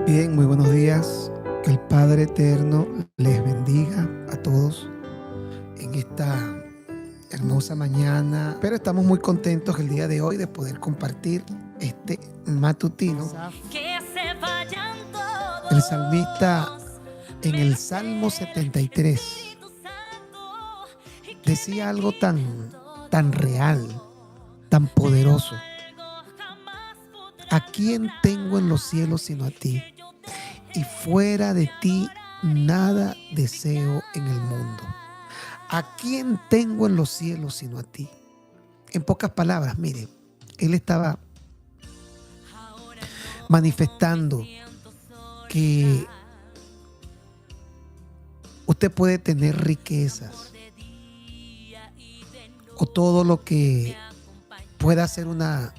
Bien, muy buenos días. Que el Padre Eterno les bendiga a todos en esta hermosa mañana. Pero estamos muy contentos el día de hoy de poder compartir este matutino. El salmista en el Salmo 73 decía algo tan real, tan poderoso. ¿A quién tengo en los cielos sino a ti? Y fuera de ti nada deseo en el mundo. ¿A quién tengo en los cielos sino a ti? En pocas palabras, mire, él estaba manifestando que usted puede tener riquezas o todo lo que pueda ser una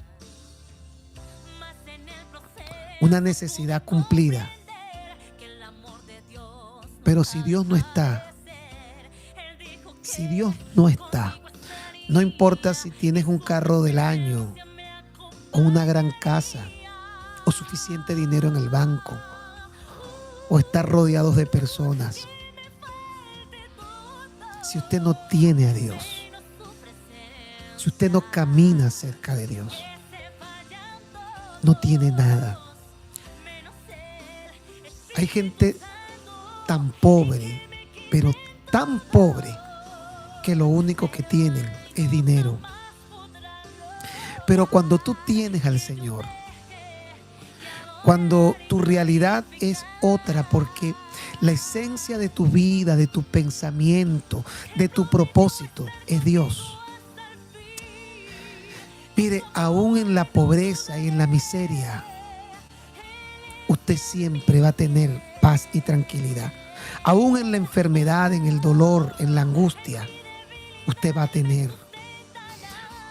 necesidad cumplida. Pero si Dios no está, no importa si tienes un carro del año o una gran casa o suficiente dinero en el banco o estar rodeados de personas. Si usted no tiene a Dios, si usted no camina cerca de Dios, no tiene nada. Hay gente tan pobre, pero tan pobre, que lo único que tienen es dinero. Pero cuando tú tienes al Señor, cuando tu realidad es otra, porque la esencia de tu vida, de tu pensamiento, de tu propósito es Dios. Mire, aún en la pobreza y en la miseria, usted siempre va a tener paz y tranquilidad. Aún en la enfermedad, en el dolor, en la angustia, usted va a tener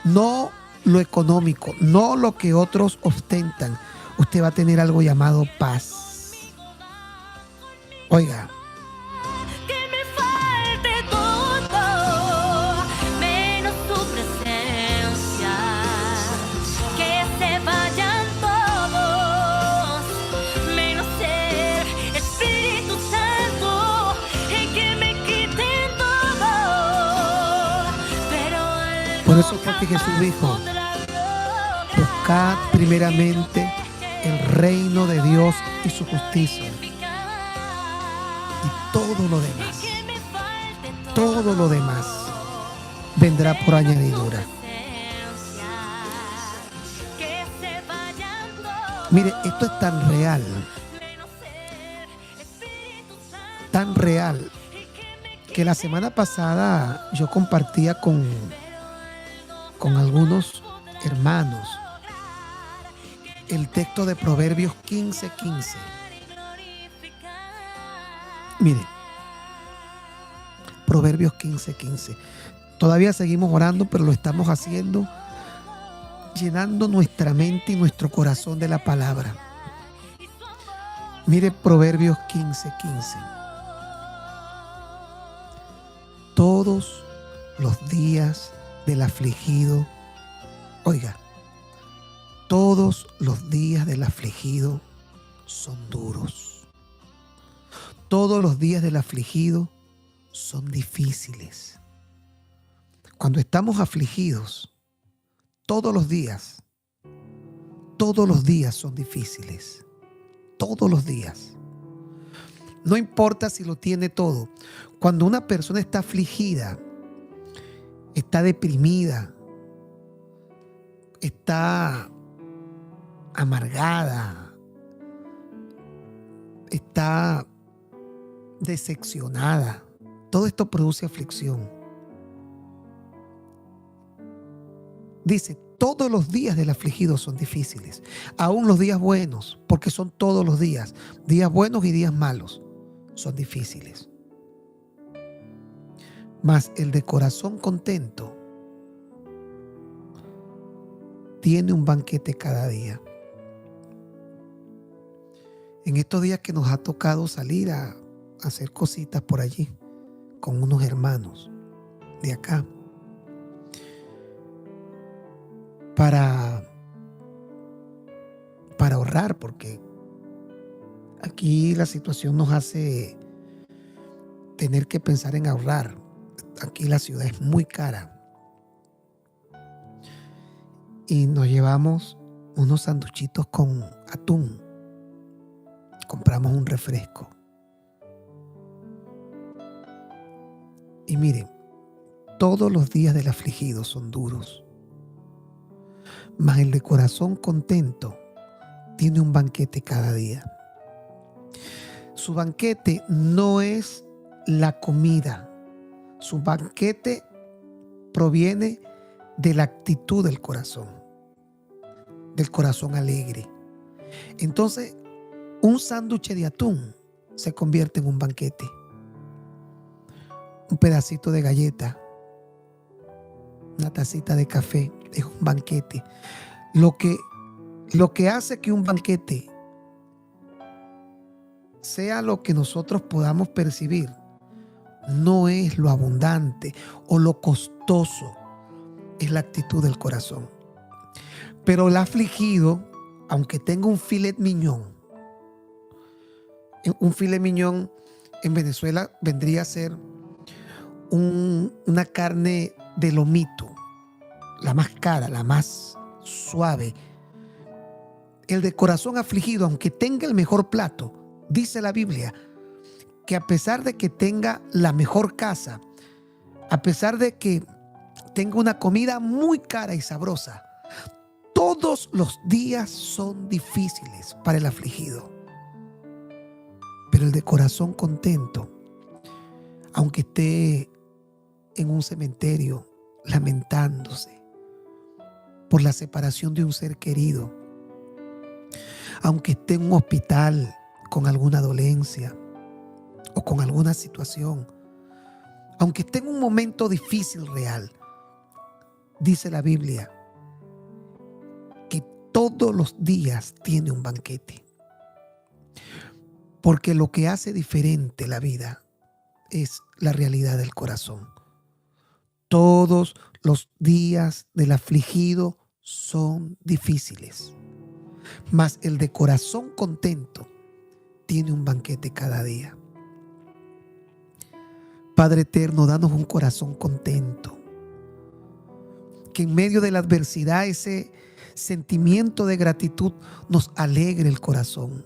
no lo económico, no lo que otros ostentan. Usted va a tener algo llamado paz. Oiga, por eso fue que Jesús dijo: buscad primeramente el reino de Dios y su justicia, y todo lo demás vendrá por añadidura. Mire, esto es tan real, que la semana pasada yo compartía con algunos hermanos el texto de Proverbios 15:15. Mire, Proverbios 15:15. Todavía seguimos orando, pero lo estamos haciendo llenando nuestra mente y nuestro corazón de la palabra. Mire Proverbios 15:15. Todos los días del afligido, oiga, todos los días del afligido son duros. Todos los días del afligido son difíciles. Cuando estamos afligidos, todos los días son difíciles. Todos los días. No importa si lo tiene todo. Cuando una persona está afligida, está deprimida, está amargada, está decepcionada, todo esto produce aflicción. Dice, todos los días del afligido son difíciles, aún los días buenos, porque son todos los días buenos y días malos, son difíciles. Mas el de corazón contento tiene un banquete cada día. En estos días que nos ha tocado salir a hacer cositas por allí con unos hermanos de acá para ahorrar, porque Aquí la situación nos hace tener que pensar en ahorrar. Aquí la ciudad es muy cara y nos llevamos unos sanduchitos con atún. Compramos un refresco. Y miren, todos los días del afligido son duros, mas el de corazón contento tiene un banquete cada día. Su banquete no es la comida. Su banquete proviene de la actitud del corazón alegre. Entonces, un sándwich de atún se convierte en un banquete. Un pedacito de galleta, una tacita de café es un banquete. Lo que hace que un banquete sea lo que nosotros podamos percibir no es lo abundante o lo costoso, es la actitud del corazón. Pero el afligido, aunque tenga un filet mignon en Venezuela vendría a ser una carne de lomito, la más cara, la más suave. El de corazón afligido, aunque tenga el mejor plato, dice la Biblia, que a pesar de que tenga la mejor casa, a pesar de que tenga una comida muy cara y sabrosa, todos los días son difíciles para el afligido. Pero el de corazón contento, aunque esté en un cementerio lamentándose por la separación de un ser querido, aunque esté en un hospital con alguna dolencia o con alguna situación, aunque esté en un momento difícil real, dice la Biblia que todos los días tiene un banquete. Porque lo que hace diferente la vida es la realidad del corazón. Todos los días del afligido son difíciles, mas el de corazón contento tiene un banquete cada día. Padre eterno, danos un corazón contento, que en medio de la adversidad ese sentimiento de gratitud nos alegre el corazón.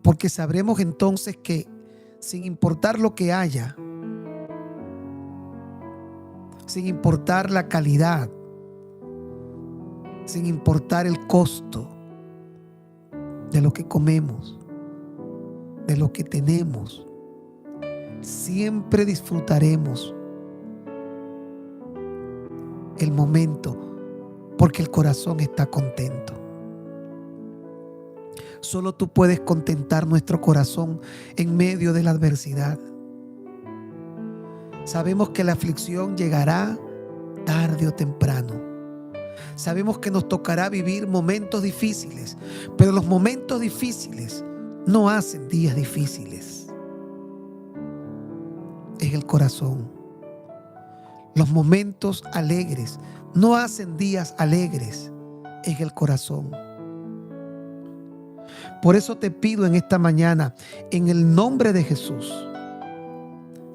Porque sabremos entonces que sin importar lo que haya, sin importar la calidad, sin importar el costo de lo que comemos, de lo que tenemos, siempre disfrutaremos el momento porque el corazón está contento. Solo tú puedes contentar nuestro corazón en medio de la adversidad. Sabemos que la aflicción llegará tarde o temprano. Sabemos que nos tocará vivir momentos difíciles, pero los momentos difíciles no hacen días difíciles. Es el corazón. Los momentos alegres no hacen días alegres. Es el corazón. Por eso te pido en esta mañana, en el nombre de Jesús,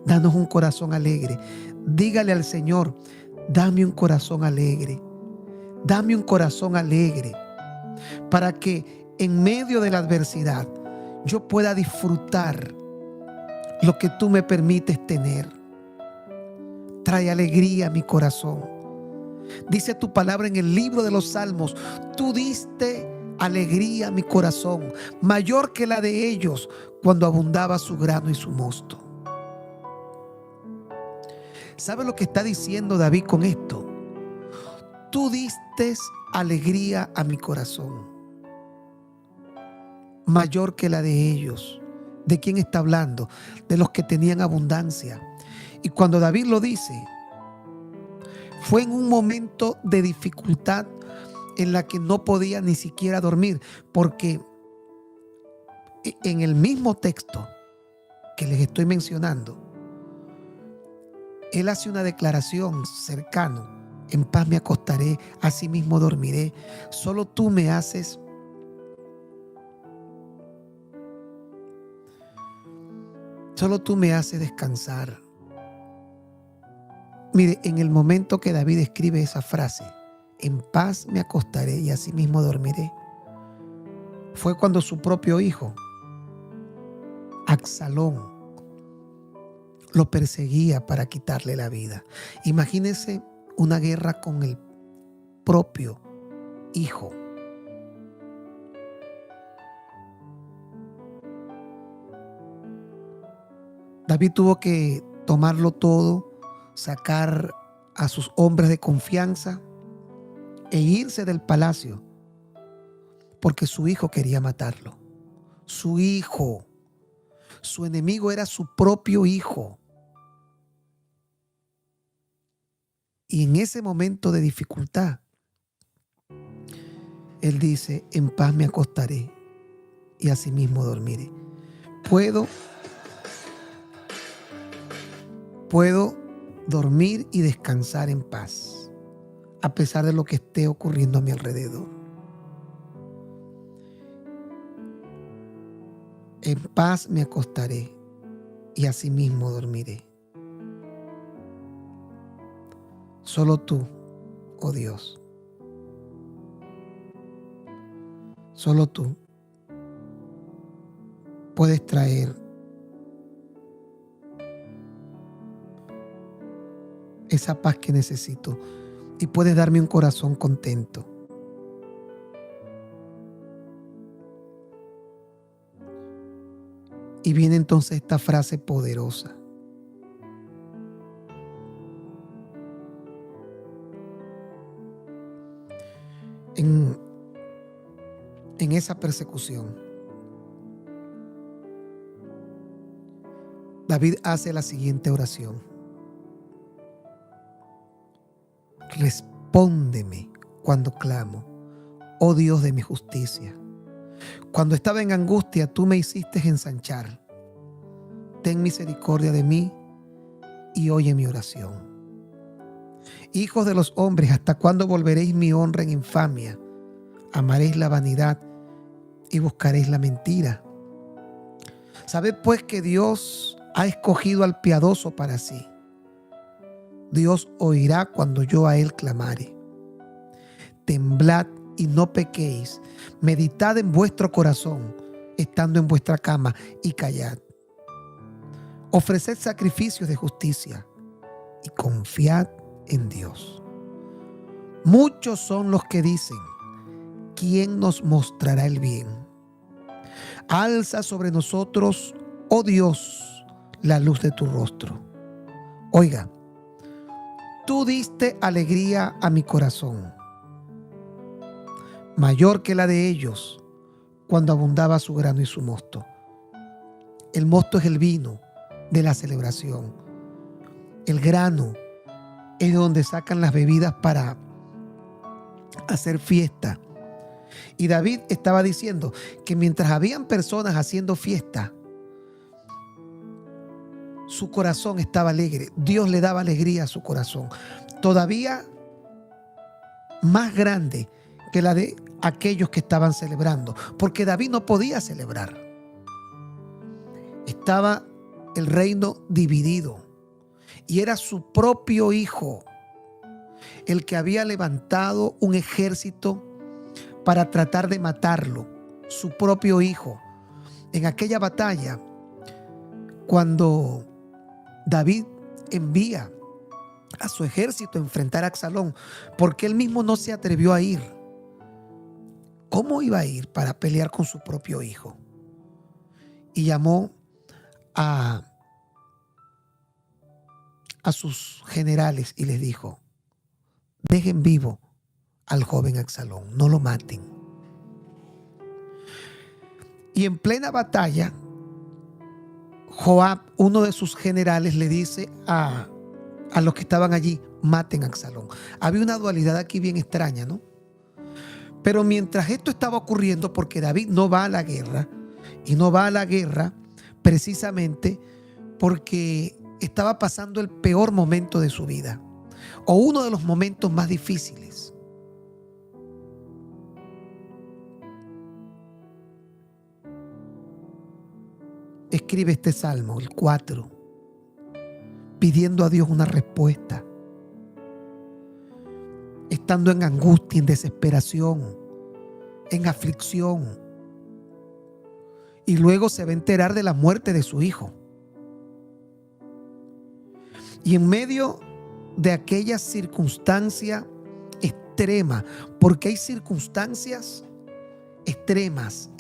danos un corazón alegre. Dígale al Señor, dame un corazón alegre. Dame un corazón alegre para que en medio de la adversidad yo pueda disfrutar lo que tú me permites tener. Trae alegría a mi corazón. Dice tu palabra en el libro de los Salmos, tú diste alegría a mi corazón, mayor que la de ellos cuando abundaba su grano y su mosto. ¿Sabe lo que está diciendo David con esto? Tú diste alegría a mi corazón, mayor que la de ellos. ¿De quién está hablando? De los que tenían abundancia. Y cuando David lo dice, fue en un momento de dificultad en la que no podía ni siquiera dormir, porque en el mismo texto que les estoy mencionando, él hace una declaración cercano: en paz me acostaré, asimismo dormiré, solo tú me haces Solo tú me haces descansar. Mire, en el momento que David escribe esa frase, en paz me acostaré y asimismo dormiré, fue cuando su propio hijo, Absalón, lo perseguía para quitarle la vida. Imagínense una guerra con el propio hijo. David tuvo que tomarlo todo, sacar a sus hombres de confianza e irse del palacio porque su hijo quería matarlo. Su hijo, su enemigo era su propio hijo. Y en ese momento de dificultad, él dice, en paz me acostaré y asimismo dormiré. Puedo dormir y descansar en paz, a pesar de lo que esté ocurriendo a mi alrededor. En paz me acostaré y asimismo dormiré. Solo tú, oh Dios, solo tú puedes traer esa paz que necesito y puedes darme un corazón contento. Y viene entonces esta frase poderosa. En esa persecución, David hace la siguiente oración. Respóndeme cuando clamo, oh Dios de mi justicia. Cuando estaba en angustia, tú me hiciste ensanchar. Ten misericordia de mí y oye mi oración. Hijos de los hombres, ¿hasta cuándo volveréis mi honra en infamia? Amaréis la vanidad y buscaréis la mentira. Sabed pues que Dios ha escogido al piadoso para sí. Dios oirá cuando yo a él clamare. Temblad y no pequéis. Meditad en vuestro corazón, estando en vuestra cama, y callad. Ofreced sacrificios de justicia y confiad en Dios. Muchos son los que dicen, ¿quién nos mostrará el bien? Alza sobre nosotros, oh Dios, la luz de tu rostro. Oiga, tú diste alegría a mi corazón, mayor que la de ellos, cuando abundaba su grano y su mosto. El mosto es el vino de la celebración. El grano es donde sacan las bebidas para hacer fiesta. Y David estaba diciendo que mientras habían personas haciendo fiesta, su corazón estaba alegre. Dios le daba alegría a su corazón, todavía más grande que la de aquellos que estaban celebrando, porque David no podía celebrar. Estaba el reino dividido y era su propio hijo el que había levantado un ejército para tratar de matarlo, su propio hijo. En aquella batalla, cuando David envía a su ejército a enfrentar a Absalón, porque él mismo no se atrevió a ir. ¿Cómo iba a ir para pelear con su propio hijo? Y llamó a sus generales y les dijo, dejen vivo al joven Absalón, no lo maten. Y en plena batalla, Joab, uno de sus generales, le dice a los que estaban allí, maten a Absalón. Había una dualidad aquí bien extraña, ¿no? Pero mientras esto estaba ocurriendo, porque David no va a la guerra, y no va a la guerra precisamente porque estaba pasando el peor momento de su vida, o uno de los momentos más difíciles. escribe este salmo, el 4, pidiendo a Dios una respuesta, estando en angustia, en desesperación, en aflicción, y luego se va a enterar de la muerte de su hijo. Y en medio de aquella circunstancia extrema, porque hay circunstancias extremas.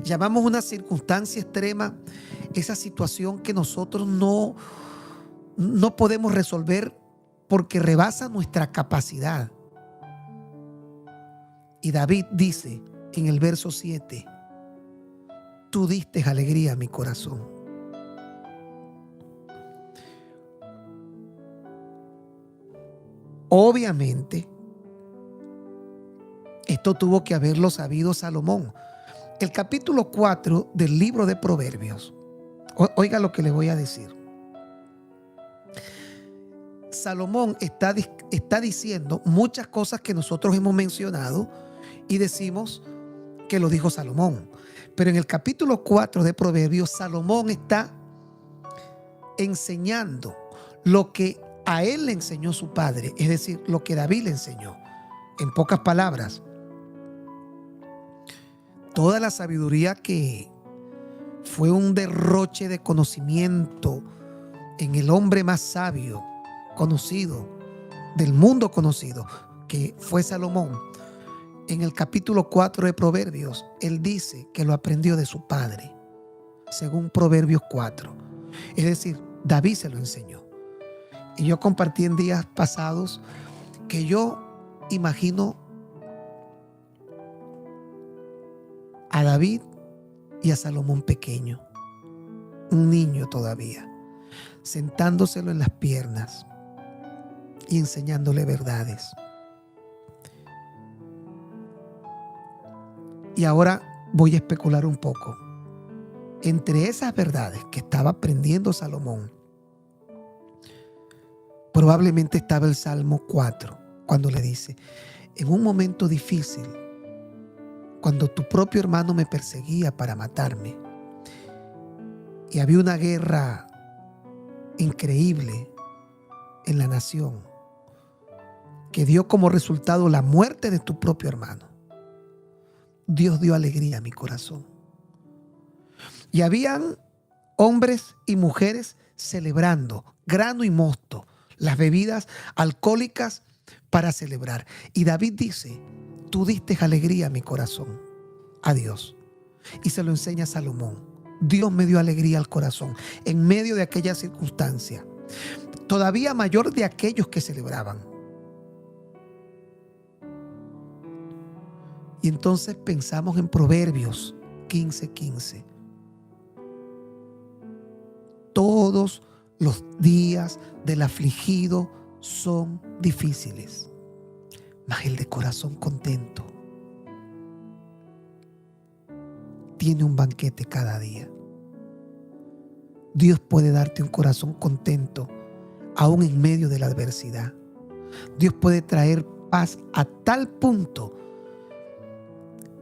Llamamos una circunstancia extrema esa situación que nosotros no podemos resolver porque rebasa nuestra capacidad. Y David dice en el verso 7, tú diste alegría a mi corazón. Obviamente, esto tuvo que haberlo sabido Salomón. El capítulo 4 del libro de Proverbios, oiga lo que le voy a decir. Salomón está diciendo muchas cosas que nosotros hemos mencionado y decimos que lo dijo Salomón. Pero en el capítulo 4 de Proverbios, Salomón está enseñando lo que a él le enseñó su padre, es decir, lo que David le enseñó. En pocas palabras, toda la sabiduría que fue un derroche de conocimiento en el hombre más sabio conocido, del mundo conocido, que fue Salomón. En el capítulo 4 de Proverbios, él dice que lo aprendió de su padre, según Proverbios 4. Es decir, David se lo enseñó. Y yo compartí en días pasados que yo imagino a David y a Salomón pequeño, un niño todavía, sentándoselo en las piernas y enseñándole verdades. Y ahora voy a especular un poco. Entre esas verdades que estaba aprendiendo Salomón, probablemente estaba el Salmo 4, cuando le dice, en un momento difícil, cuando tu propio hermano me perseguía para matarme, y había una guerra increíble en la nación, que dio como resultado la muerte de tu propio hermano, Dios dio alegría a mi corazón. Y habían hombres y mujeres celebrando grano y mosto, las bebidas alcohólicas para celebrar. Y David dice, tú diste alegría a mi corazón, a Dios. Y se lo enseña a Salomón. Dios me dio alegría al corazón en medio de aquella circunstancia, todavía mayor de aquellos que celebraban. Y entonces pensamos en Proverbios 15:15. Todos los días del afligido son difíciles, mas el de corazón contento tiene un banquete cada día. Dios puede darte un corazón contento aún en medio de la adversidad. Dios puede traer paz a tal punto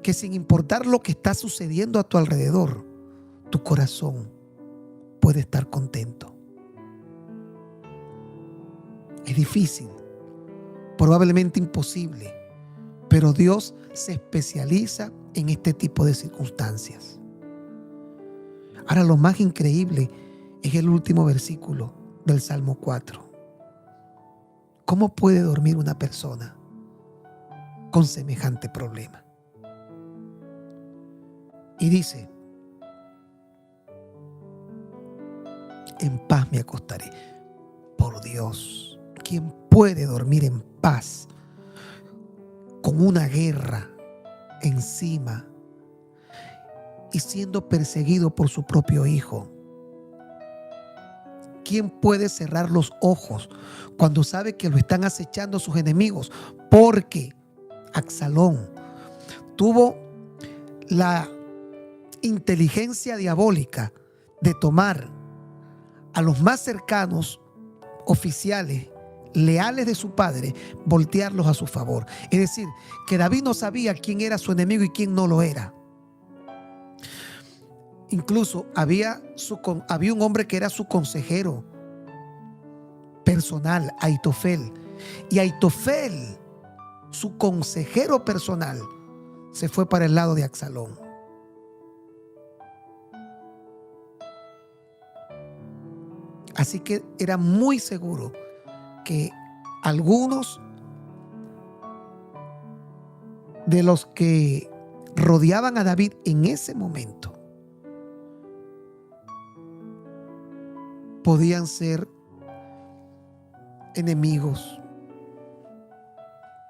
que sin importar lo que está sucediendo a tu alrededor, tu corazón puede estar contento. Es difícil, probablemente imposible, pero Dios se especializa en este tipo de circunstancias. Ahora, lo más increíble es el último versículo del Salmo 4. ¿Cómo puede dormir una persona con semejante problema? Y dice, en paz me acostaré. Por Dios, ¿quién puede dormir en paz con una guerra encima y siendo perseguido por su propio hijo? ¿Quién puede cerrar los ojos cuando sabe que lo están acechando sus enemigos? Porque Absalón tuvo la inteligencia diabólica de tomar a los más cercanos oficiales leales de su padre, voltearlos a su favor. Es decir, que David no sabía quién era su enemigo y quién no lo era. Incluso había un hombre que era su consejero personal, Aitofel. Y Aitofel, su consejero personal, se fue para el lado de Absalón. Así que era muy seguro que algunos de los que rodeaban a David en ese momento podían ser enemigos,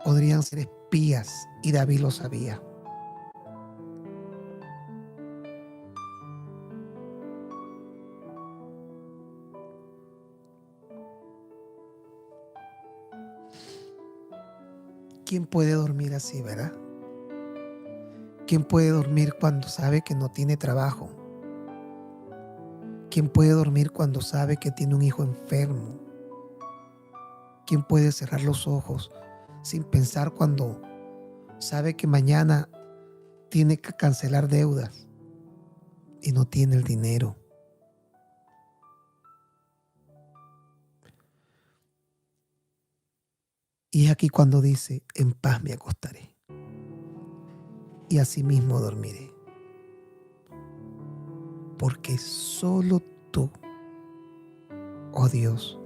podrían ser espías, y David lo sabía. ¿Quién puede dormir así, verdad? ¿Quién puede dormir cuando sabe que no tiene trabajo? ¿Quién puede dormir cuando sabe que tiene un hijo enfermo? ¿Quién puede cerrar los ojos sin pensar cuando sabe que mañana tiene que cancelar deudas y no tiene el dinero? Y es aquí cuando dice: en paz me acostaré y asimismo dormiré, porque solo tú, oh Dios,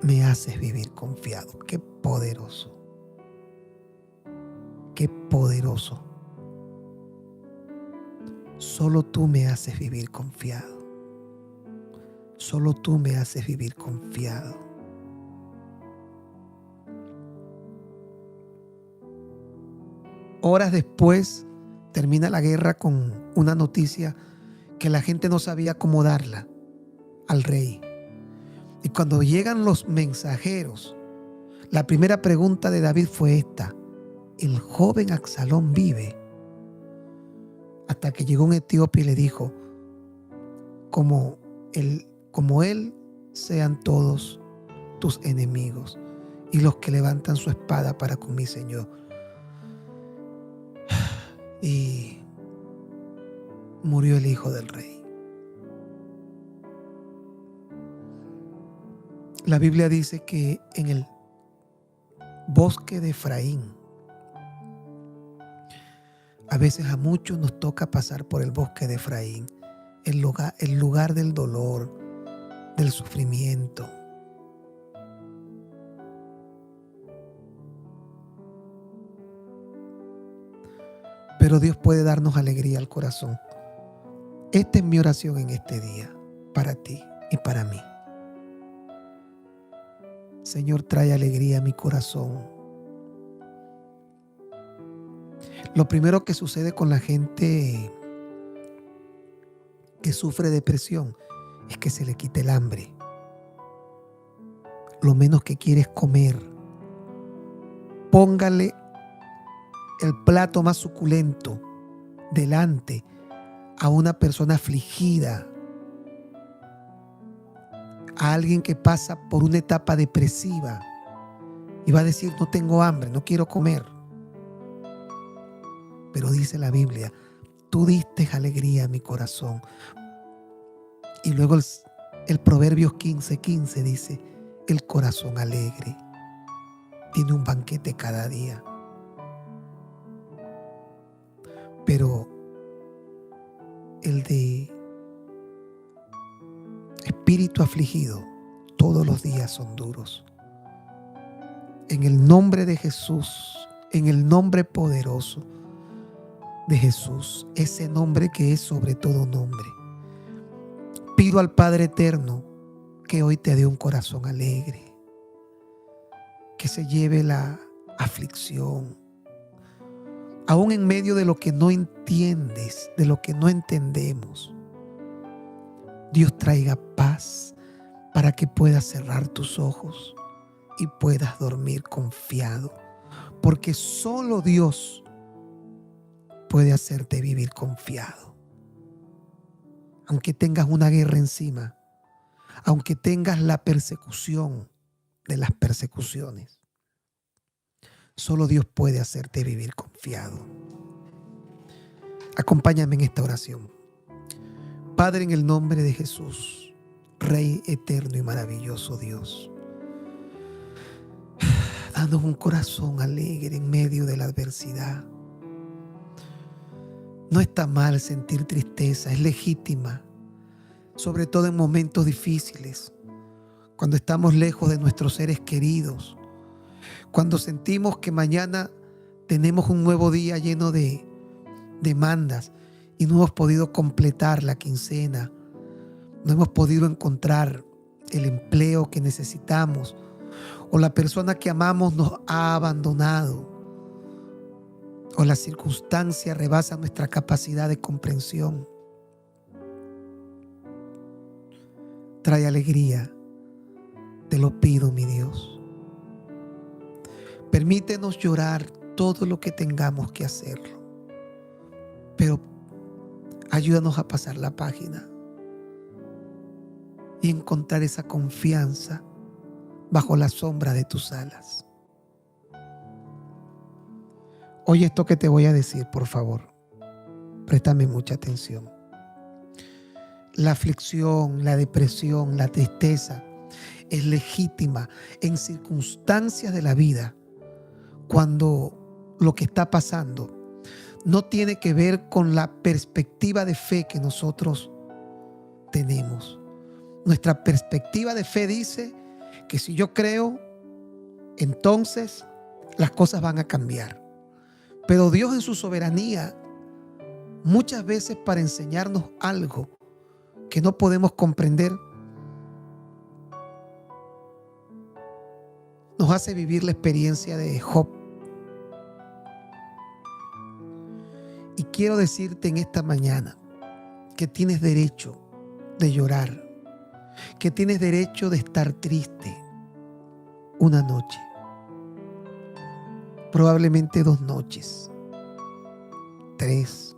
me haces vivir confiado. Qué poderoso, qué poderoso. Solo tú me haces vivir confiado. Solo tú me haces vivir confiado. Horas después termina la guerra con una noticia que la gente no sabía cómo darla al rey. Y cuando llegan los mensajeros, la primera pregunta de David fue esta: ¿el joven Absalón vive? Hasta que llegó un etíope y le dijo: como él sean todos tus enemigos y los que levantan su espada para con mi Señor. Y murió el hijo del rey. La Biblia dice que en el bosque de Efraín, a veces a muchos nos toca pasar por el bosque de Efraín, el lugar del dolor, del sufrimiento. Pero Dios puede darnos alegría al corazón. Esta es mi oración en este día, para ti y para mí. Señor, trae alegría a mi corazón. Lo primero que sucede con la gente que sufre depresión es que se le quite el hambre. Lo menos que quiere es comer. Póngale el plato más suculento delante a una persona afligida, a alguien que pasa por una etapa depresiva, y va a decir: no tengo hambre, no quiero comer. Pero dice la Biblia: tú diste alegría a mi corazón. Y luego el Proverbios 15:15 dice: el corazón alegre tiene un banquete cada día. Pero el de espíritu afligido, todos los días son duros. En el nombre de Jesús, en el nombre poderoso de Jesús, ese nombre que es sobre todo nombre, pido al Padre eterno que hoy te dé un corazón alegre, que se lleve la aflicción, aún en medio de lo que no entiendes, de lo que no entendemos. Dios traiga paz para que puedas cerrar tus ojos y puedas dormir confiado, porque solo Dios puede hacerte vivir confiado. Aunque tengas una guerra encima, aunque tengas la persecución de las persecuciones, solo Dios puede hacerte vivir confiado. Acompáñame en esta oración. Padre, en el nombre de Jesús, Rey eterno y maravilloso Dios, danos un corazón alegre en medio de la adversidad. No está mal sentir tristeza, es legítima, sobre todo en momentos difíciles, cuando estamos lejos de nuestros seres queridos, cuando sentimos que mañana tenemos un nuevo día lleno de demandas y no hemos podido completar la quincena, no hemos podido encontrar el empleo que necesitamos, o la persona que amamos nos ha abandonado, o la circunstancia rebasa nuestra capacidad de comprensión. Trae alegría, te lo pido, mi Dios. Permítenos llorar todo lo que tengamos que hacerlo, pero ayúdanos a pasar la página y encontrar esa confianza bajo la sombra de tus alas. Oye esto que te voy a decir, por favor. Préstame mucha atención. La aflicción, la depresión, la tristeza es legítima en circunstancias de la vida cuando lo que está pasando no tiene que ver con la perspectiva de fe que nosotros tenemos. Nuestra perspectiva de fe dice que si yo creo, entonces las cosas van a cambiar. Pero Dios en su soberanía, muchas veces para enseñarnos algo que no podemos comprender, nos hace vivir la experiencia de Job. Y quiero decirte en esta mañana que tienes derecho de llorar, que tienes derecho de estar triste una noche, probablemente 2 noches, 3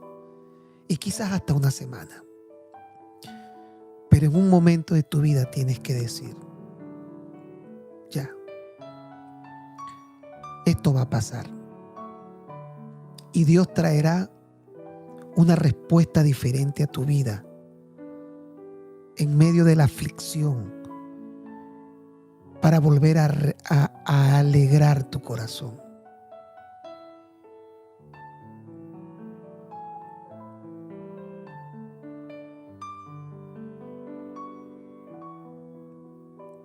y quizás hasta una semana. Pero en un momento de tu vida tienes que decir, ya, esto va a pasar. Y Dios traerá una respuesta diferente a tu vida en medio de la aflicción para volver a alegrar tu corazón.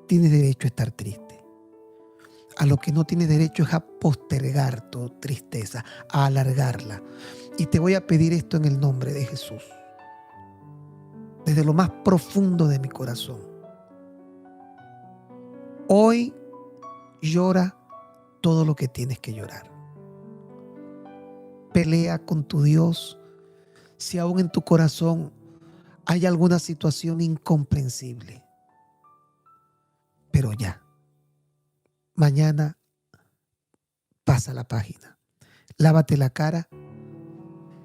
Tienes derecho a estar triste. A lo que no tienes derecho es a postergar tu tristeza, a alargarla. Y te voy a pedir esto en el nombre de Jesús. Desde lo más profundo de mi corazón. Hoy llora todo lo que tienes que llorar. Pelea con tu Dios si aún en tu corazón hay alguna situación incomprensible. Pero ya, mañana pasa la página, lávate la cara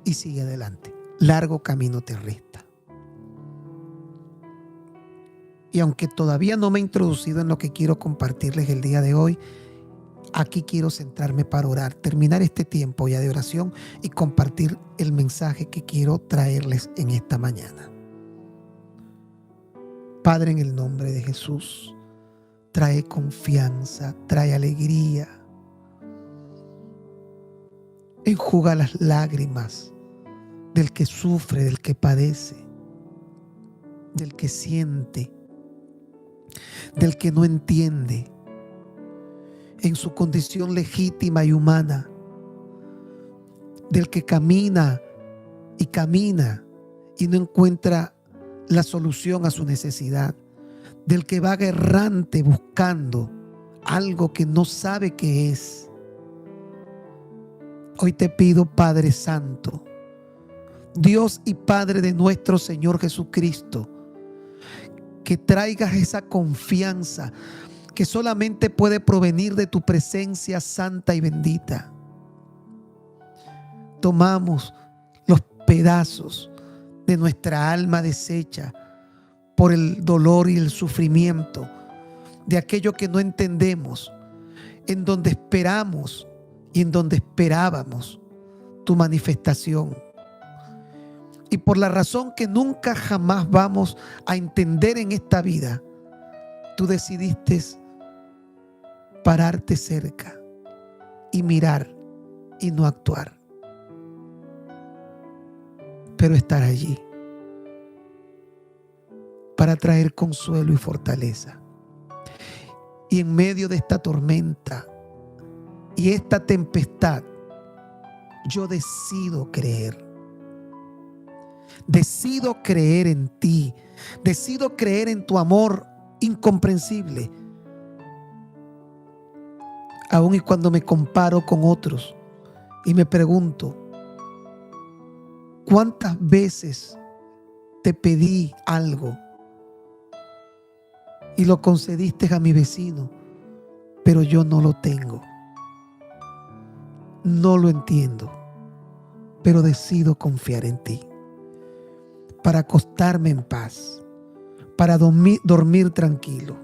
y sigue adelante. Largo camino te resta. Y aunque todavía no me he introducido en lo que quiero compartirles el día de hoy, aquí quiero centrarme para orar, terminar este tiempo ya de oración y compartir el mensaje que quiero traerles en esta mañana. Padre, en el nombre de Jesús, trae confianza, trae alegría. Enjuga las lágrimas del que sufre, del que padece, del que siente, del que no entiende, en su condición legítima y humana, del que camina y no encuentra la solución a su necesidad, del que va errante buscando algo que no sabe qué es. Hoy te pido, Padre Santo, Dios y Padre de nuestro Señor Jesucristo, que traigas esa confianza que solamente puede provenir de tu presencia santa y bendita. Tomamos los pedazos de nuestra alma deshecha por el dolor y el sufrimiento de aquello que no entendemos, en donde esperamos y en donde esperábamos tu manifestación. Y por la razón que nunca jamás vamos a entender en esta vida, tú decidiste pararte cerca y mirar y no actuar, pero estar allí para traer consuelo y fortaleza. Y en medio de esta tormenta y esta tempestad, yo decido creer. Decido creer en ti. Decido creer en tu amor incomprensible. Aun y cuando me comparo con otros y me pregunto, ¿cuántas veces te pedí algo y lo concediste a mi vecino, pero yo no lo tengo? No lo entiendo, pero decido confiar en ti para acostarme en paz, para dormir tranquilo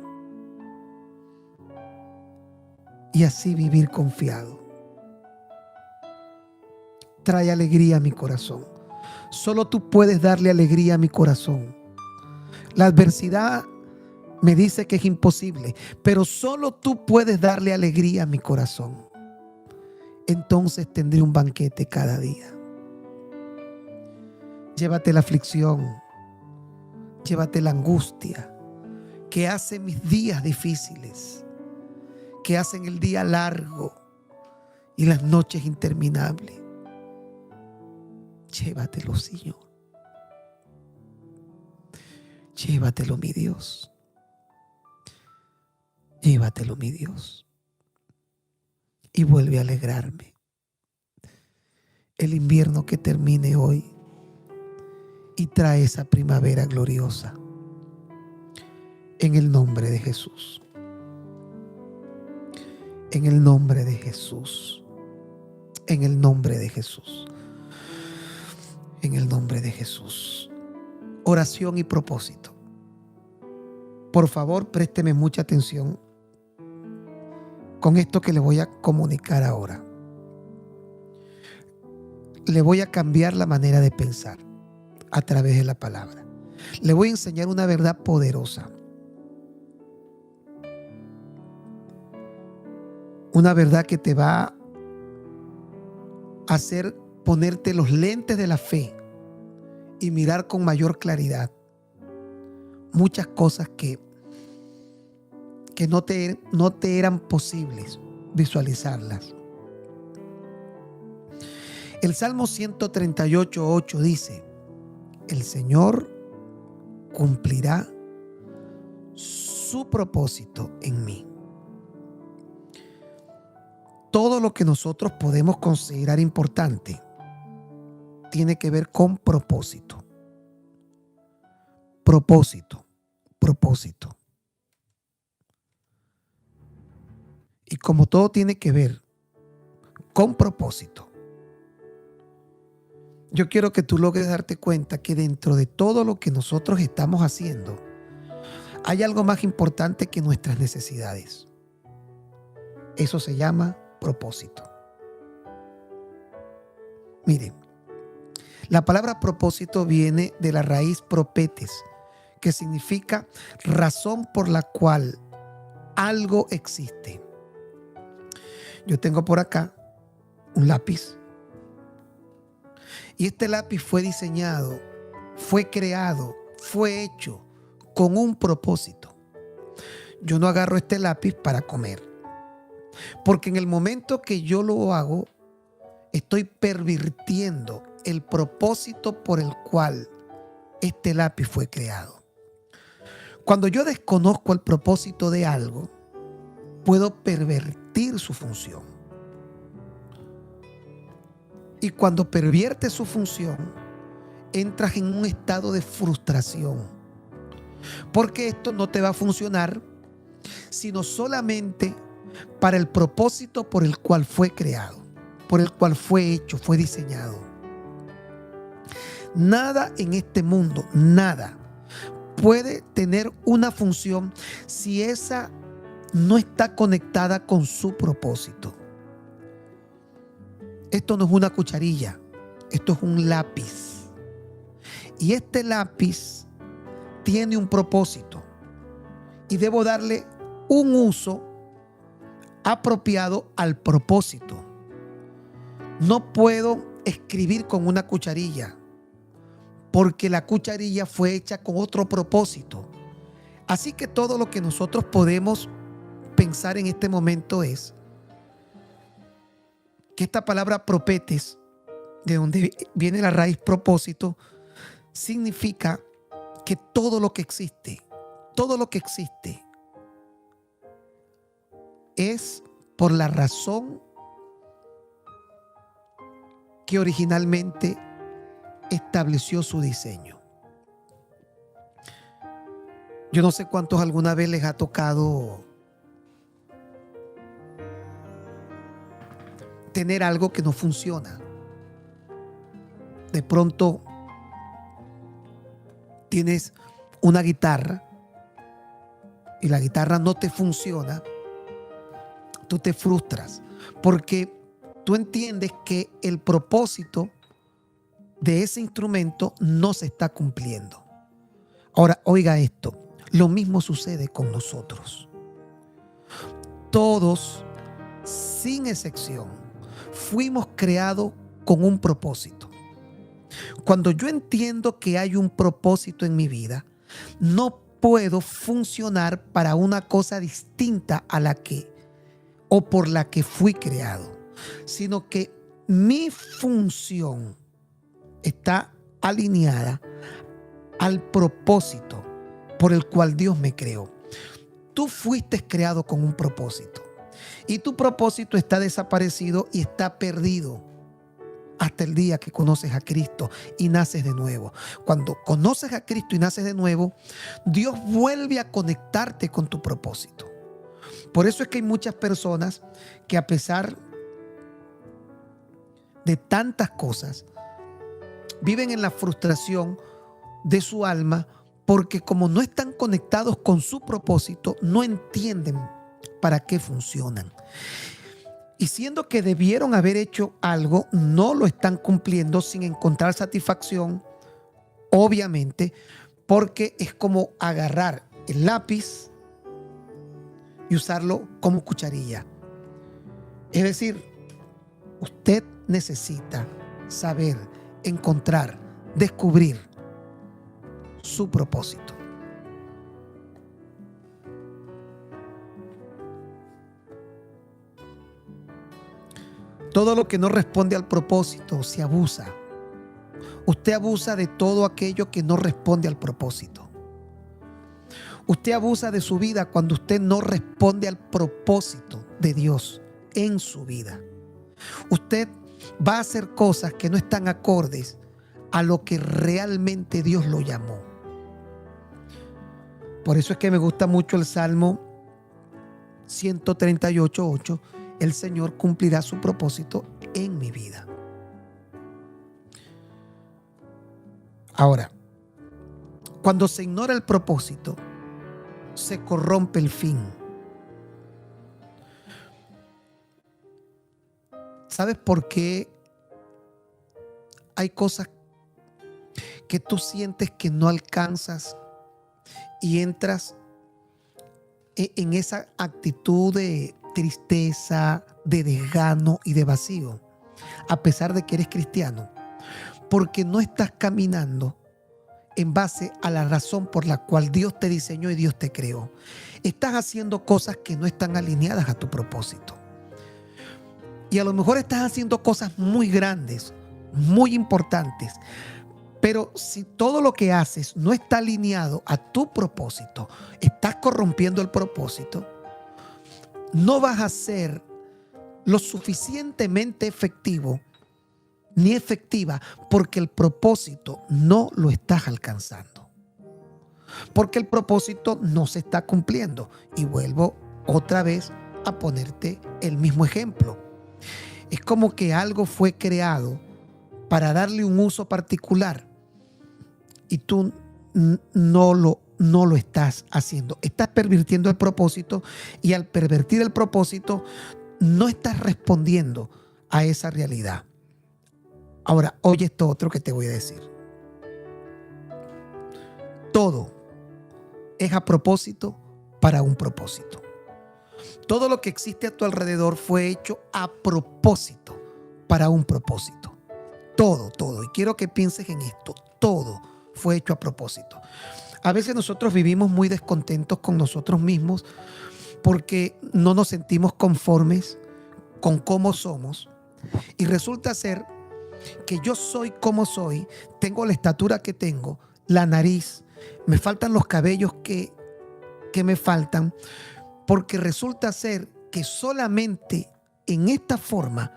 y así vivir confiado. Trae alegría a mi corazón. Solo tú puedes darle alegría a mi corazón. La adversidad me dice que es imposible, pero solo tú puedes darle alegría a mi corazón. Entonces tendré un banquete cada día. Llévate la aflicción, llévate la angustia que hace mis días difíciles, que hacen el día largo y las noches interminables. Llévatelo, Señor. Llévatelo, mi Dios. Llévatelo, mi Dios. Y vuelve a alegrarme. El invierno que termine hoy y trae esa primavera gloriosa. En el nombre de Jesús. En el nombre de Jesús. En el nombre de Jesús. En el nombre de Jesús. Oración y propósito. Por favor, présteme mucha atención con esto que le voy a comunicar ahora. Le voy a cambiar la manera de pensar a través de la palabra. Le voy a enseñar una verdad poderosa. Una verdad que te va a hacer ponerte los lentes de la fe y mirar con mayor claridad muchas cosas que no te eran posibles visualizarlas. El Salmo 138:8 dice: el Señor cumplirá su propósito en mí. Todo lo que nosotros podemos considerar importante tiene que ver con propósito. Propósito. Y como todo tiene que ver con propósito, yo quiero que tú logres darte cuenta que dentro de todo lo que nosotros estamos haciendo, hay algo más importante que nuestras necesidades. Eso se llama propósito. Miren, la palabra propósito viene de la raíz propetes, que significa razón por la cual algo existe. Yo tengo por acá un lápiz. Y este lápiz fue diseñado, fue creado, fue hecho con un propósito. Yo no agarro este lápiz para comer, porque en el momento que yo lo hago, estoy pervirtiendo el propósito por el cual este lápiz fue creado. Cuando yo desconozco el propósito de algo, puedo pervertir su función. Y cuando pervierte su función, entras en un estado de frustración. Porque esto no te va a funcionar, sino solamente para el propósito por el cual fue creado, por el cual fue hecho, fue diseñado. Nada en este mundo, nada, puede tener una función si esa no está conectada con su propósito. Esto no es una cucharilla, esto es un lápiz. Y este lápiz tiene un propósito y debo darle un uso apropiado al propósito. No puedo escribir con una cucharilla porque la cucharilla fue hecha con otro propósito. Así que todo lo que nosotros podemos pensar en este momento es que esta palabra propetes, de donde viene la raíz propósito, significa que todo lo que existe es por la razón que originalmente estableció su diseño. Yo no sé cuántos alguna vez les ha tocado tener algo que no funciona. De pronto tienes una guitarra y la guitarra no te funciona. Tú te frustras porque tú entiendes que el propósito de ese instrumento no se está cumpliendo. Ahora, oiga esto, lo mismo sucede con nosotros. Todos, sin excepción, fuimos creados con un propósito. Cuando yo entiendo que hay un propósito en mi vida, no puedo funcionar para una cosa distinta a la que o por la que fui creado, sino que mi función está alineada al propósito por el cual Dios me creó. Tú fuiste creado con un propósito y tu propósito está desaparecido y está perdido hasta el día que conoces a Cristo y naces de nuevo. Cuando conoces a Cristo y naces de nuevo, Dios vuelve a conectarte con tu propósito. Por eso es que hay muchas personas que, a pesar de tantas cosas, viven en la frustración de su alma porque, como no están conectados con su propósito, no entienden para qué funcionan. Y siendo que debieron haber hecho algo, no lo están cumpliendo sin encontrar satisfacción, obviamente, porque es como agarrar el lápiz y usarlo como cucharilla. Es decir, usted necesita saber, encontrar, descubrir su propósito. Todo lo que no responde al propósito se abusa. Usted abusa de todo aquello que no responde al propósito. Usted abusa de su vida cuando usted no responde al propósito de Dios en su vida. Usted va a hacer cosas que no están acordes a lo que realmente Dios lo llamó. Por eso es que me gusta mucho el Salmo 138:8. El Señor cumplirá su propósito en mi vida. Ahora, cuando se ignora el propósito, se corrompe el fin. ¿Sabes por qué hay cosas que tú sientes que no alcanzas y entras en esa actitud de tristeza, de desgano y de vacío, a pesar de que eres cristiano? Porque no estás caminando en base a la razón por la cual Dios te diseñó y Dios te creó. Estás haciendo cosas que no están alineadas a tu propósito. Y a lo mejor estás haciendo cosas muy grandes, muy importantes, pero si todo lo que haces no está alineado a tu propósito, estás corrompiendo el propósito, no vas a ser lo suficientemente efectivo ni efectiva, porque el propósito no lo estás alcanzando, porque el propósito no se está cumpliendo. Y vuelvo otra vez a ponerte el mismo ejemplo. Es como que algo fue creado para darle un uso particular y tú no lo estás haciendo. Estás pervirtiendo el propósito, y al pervertir el propósito no estás respondiendo a esa realidad. Ahora, oye esto otro que te voy a decir. todo es a propósito para un propósito. Todo lo que existe a tu alrededor fue hecho a propósito para un propósito. Todo. Y quiero que pienses en esto. Todo fue hecho a propósito. A veces nosotros vivimos muy descontentos con nosotros mismos porque no nos sentimos conformes con cómo somos. Y resulta ser que yo soy como soy, tengo la estatura que tengo, la nariz, me faltan los cabellos que me faltan, porque resulta ser que solamente en esta forma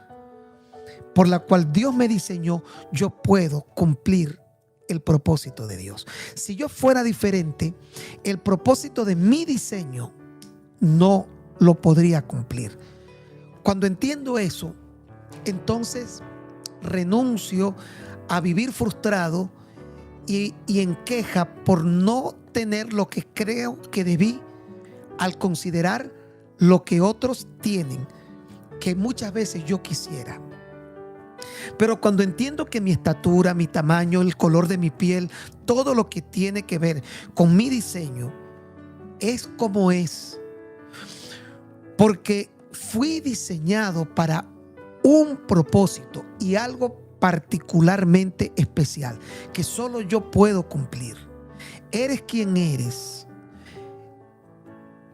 por la cual Dios me diseñó, yo puedo cumplir el propósito de Dios. Si yo fuera diferente, el propósito de mi diseño no lo podría cumplir. Cuando entiendo eso, entonces renuncio a vivir frustrado y en queja por no tener lo que creo que debí, al considerar lo que otros tienen, que muchas veces yo quisiera. Pero cuando entiendo que mi estatura, mi tamaño, el color de mi piel, todo lo que tiene que ver con mi diseño es como es, porque fui diseñado para un propósito y algo particularmente especial que solo yo puedo cumplir. Eres quien eres.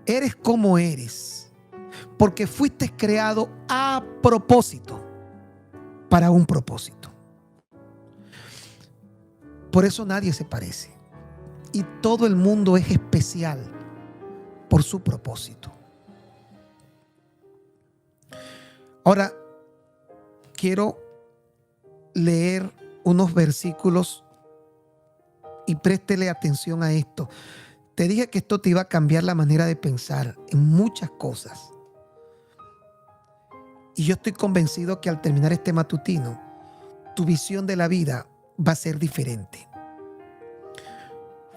Eres como eres, porque fuiste creado a propósito, para un propósito. Por eso nadie se parece. Y todo el mundo es especial por su propósito. Ahora, quiero leer unos versículos y préstele atención a esto. Te dije que esto te iba a cambiar la manera de pensar en muchas cosas. Y yo estoy convencido que al terminar este matutino, tu visión de la vida va a ser diferente.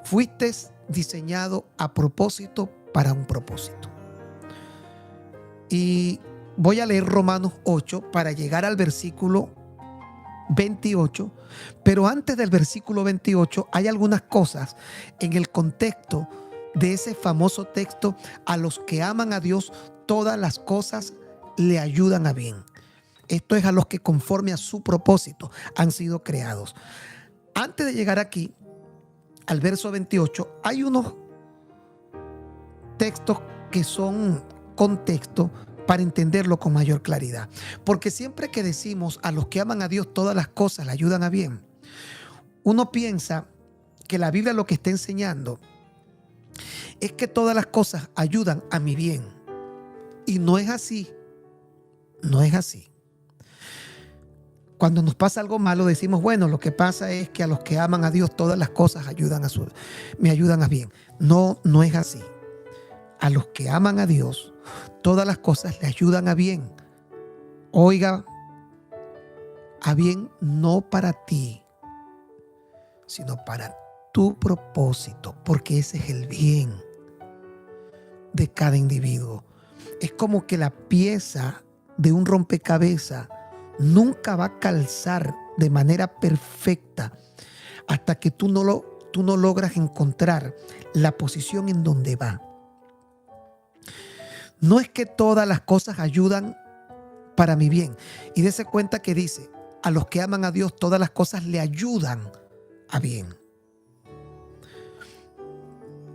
Fuiste diseñado a propósito para un propósito. Y voy a leer Romanos 8 para llegar al versículo 28, pero antes del versículo 28 hay algunas cosas en el contexto de ese famoso texto: a los que aman a Dios todas las cosas le ayudan a bien. Esto es a los que conforme a su propósito han sido creados. Antes de llegar aquí al verso 28 hay unos textos que son contexto para entenderlo con mayor claridad. Porque siempre que decimos a los que aman a Dios todas las cosas le ayudan a bien, uno piensa que la Biblia lo que está enseñando es que todas las cosas ayudan a mi bien. Y no es así. No es así. Cuando nos pasa algo malo decimos, bueno, lo que pasa es que a los que aman a Dios todas las cosas me ayudan a bien. No, no es así. A los que aman a Dios todas las cosas le ayudan a bien. Oiga, a bien no para ti, sino para tu propósito, porque ese es el bien de cada individuo. Es como que la pieza de un rompecabezas nunca va a calzar de manera perfecta hasta que tú no logras encontrar la posición en donde va. No es que todas las cosas ayudan para mi bien. Y dése cuenta que dice, a los que aman a Dios todas las cosas le ayudan a bien.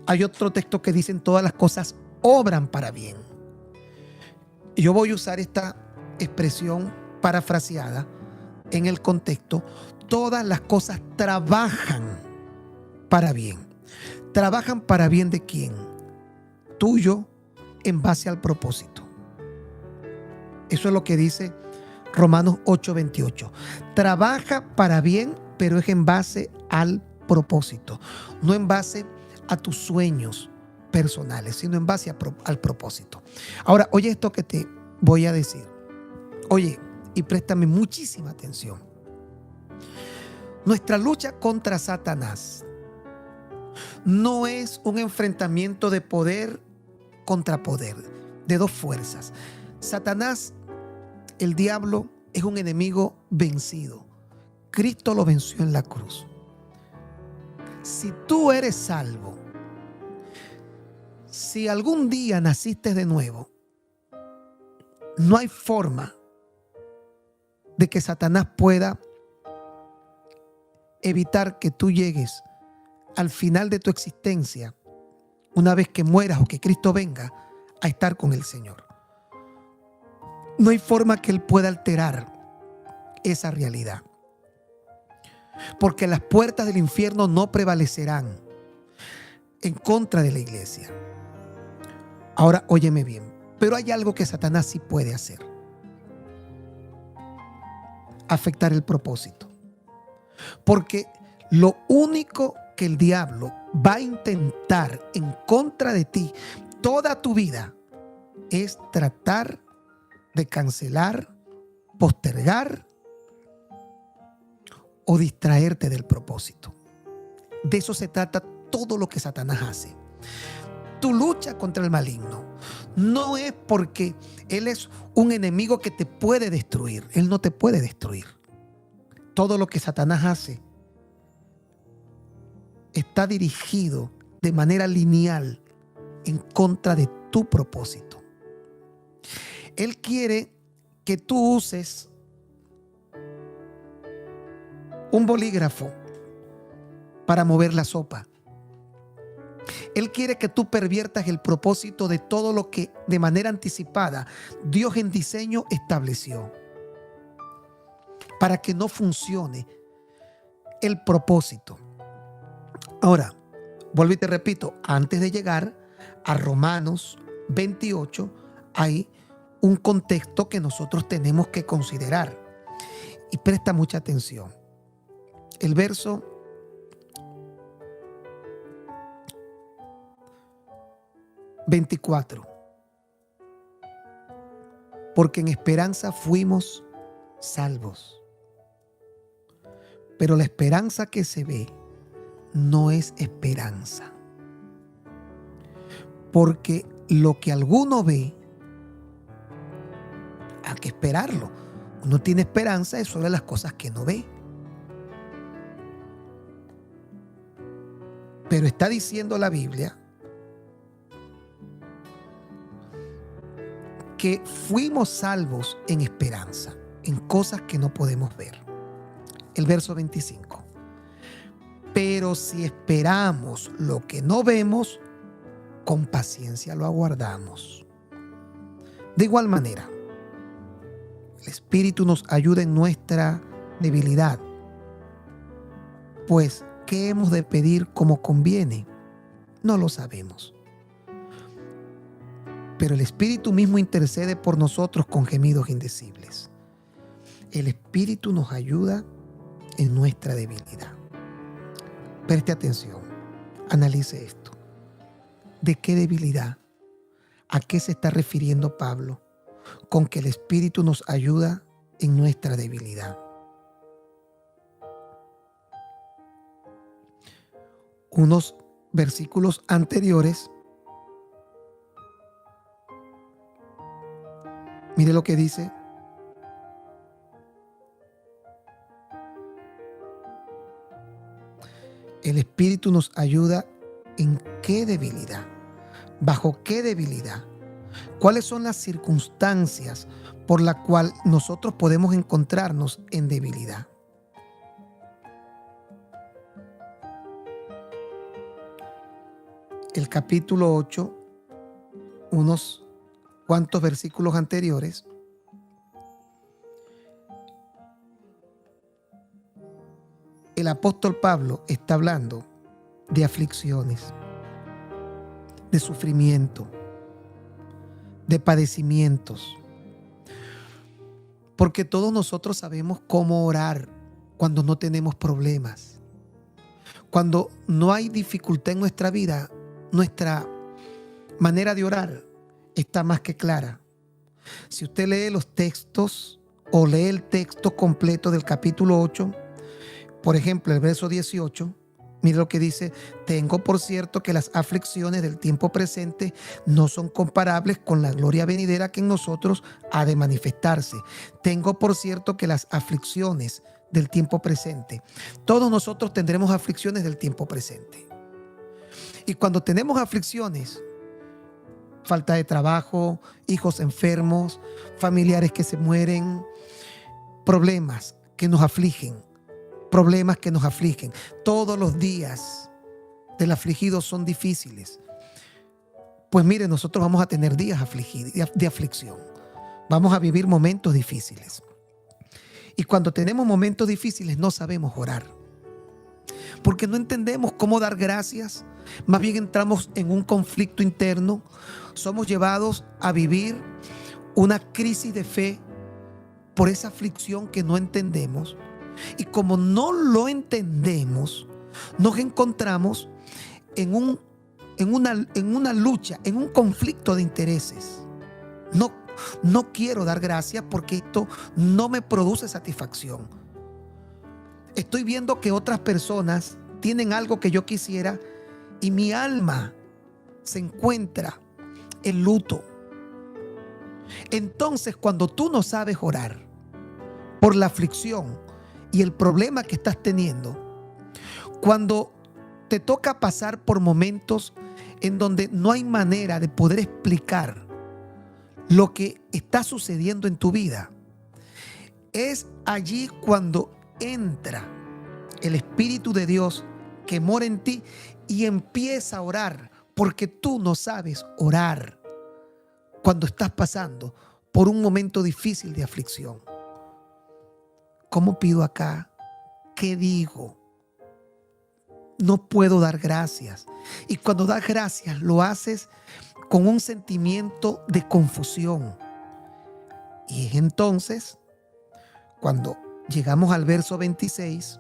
Hay otro texto que dice, todas las cosas obran para bien. Y yo voy a usar esta expresión parafraseada en el contexto: todas las cosas trabajan para bien. ¿Trabajan para bien de quién? Tuyo, en base al propósito. Eso es lo que dice Romanos 8:28. Trabaja para bien, pero es en base al propósito, no en base a tus sueños personales, sino en base al propósito. Ahora, oye esto que te voy a decir. Oye, y préstame muchísima atención. Nuestra lucha contra Satanás no es un enfrentamiento de poder contra poder, de dos fuerzas. Satanás, el diablo, es un enemigo vencido. Cristo lo venció en la cruz. Si tú eres salvo, si algún día naciste de nuevo, no hay forma de que Satanás pueda evitar que tú llegues al final de tu existencia, una vez que mueras o que Cristo venga, a estar con el Señor. No hay forma que Él pueda alterar esa realidad, porque las puertas del infierno no prevalecerán en contra de la iglesia. Ahora, óyeme bien, pero hay algo que Satanás sí puede hacer: afectar el propósito. Porque lo único que el diablo va a intentar en contra de ti toda tu vida es tratar de cancelar, postergar o distraerte del propósito. De eso se trata todo lo que Satanás hace. Tu lucha contra el maligno no es porque él es un enemigo que te puede destruir. Él no te puede destruir. Todo lo que Satanás hace está dirigido de manera lineal en contra de tu propósito. Él quiere que tú uses un bolígrafo para mover la sopa. Él quiere que tú perviertas el propósito de todo lo que de manera anticipada Dios en diseño estableció, para que no funcione el propósito. Ahora, vuelvo y te repito, antes de llegar a Romanos 28, hay un contexto que nosotros tenemos que considerar. Y presta mucha atención. El verso 24. Porque en esperanza fuimos salvos. Pero la esperanza que se ve no es esperanza. Porque lo que alguno ve, hay que esperarlo. Uno tiene esperanza es sobre las cosas que no ve. Pero está diciendo la Biblia que fuimos salvos en esperanza, en cosas que no podemos ver. El verso 25. Pero si esperamos lo que no vemos, con paciencia lo aguardamos. De igual manera, el Espíritu nos ayuda en nuestra debilidad. Pues, ¿qué hemos de pedir como conviene? No lo sabemos. Pero el Espíritu mismo intercede por nosotros con gemidos indecibles. El Espíritu nos ayuda en nuestra debilidad. Preste atención, analice esto. ¿De qué debilidad? ¿A qué se está refiriendo Pablo con que el Espíritu nos ayuda en nuestra debilidad? Unos versículos anteriores, mire lo que dice. El Espíritu nos ayuda en qué debilidad, bajo qué debilidad, cuáles son las circunstancias por las cuales nosotros podemos encontrarnos en debilidad. El capítulo 8, unos cuantos versículos anteriores, el apóstol Pablo está hablando de aflicciones, de sufrimiento, de padecimientos. Porque todos nosotros sabemos cómo orar cuando no tenemos problemas. Cuando no hay dificultad en nuestra vida, nuestra manera de orar está más que clara. Si usted lee los textos o lee el texto completo del capítulo 8, por ejemplo, el verso 18, mire lo que dice: tengo por cierto que las aflicciones del tiempo presente no son comparables con la gloria venidera que en nosotros ha de manifestarse. Tengo por cierto que las aflicciones del tiempo presente. Todos nosotros tendremos aflicciones del tiempo presente. Y cuando tenemos aflicciones, falta de trabajo, hijos enfermos, familiares que se mueren, problemas que nos afligen, Todos los días del afligido son difíciles. Pues mire, nosotros vamos a tener días de aflicción. Vamos a vivir momentos difíciles. Y cuando tenemos momentos difíciles no sabemos orar. Porque no entendemos cómo dar gracias. Más bien entramos en un conflicto interno. Somos llevados a vivir una crisis de fe por esa aflicción que no entendemos. Y como no lo entendemos, nos encontramos en una lucha, en un conflicto de intereses. No quiero dar gracias porque esto no me produce satisfacción. Estoy viendo que otras personas tienen algo que yo quisiera y mi alma se encuentra en luto. Entonces, cuando tú no sabes orar por la aflicción y el problema que estás teniendo, cuando te toca pasar por momentos en donde no hay manera de poder explicar lo que está sucediendo en tu vida, es allí cuando entra el Espíritu de Dios que mora en ti y empieza a orar, porque tú no sabes orar cuando estás pasando por un momento difícil de aflicción. ¿Cómo pido acá? ¿Qué digo? No puedo dar gracias. Y cuando das gracias lo haces con un sentimiento de confusión. Y es entonces cuando llegamos al verso 26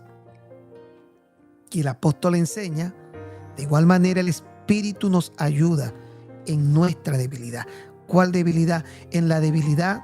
y el apóstol enseña, de igual manera el Espíritu nos ayuda en nuestra debilidad. ¿Cuál debilidad? En la debilidad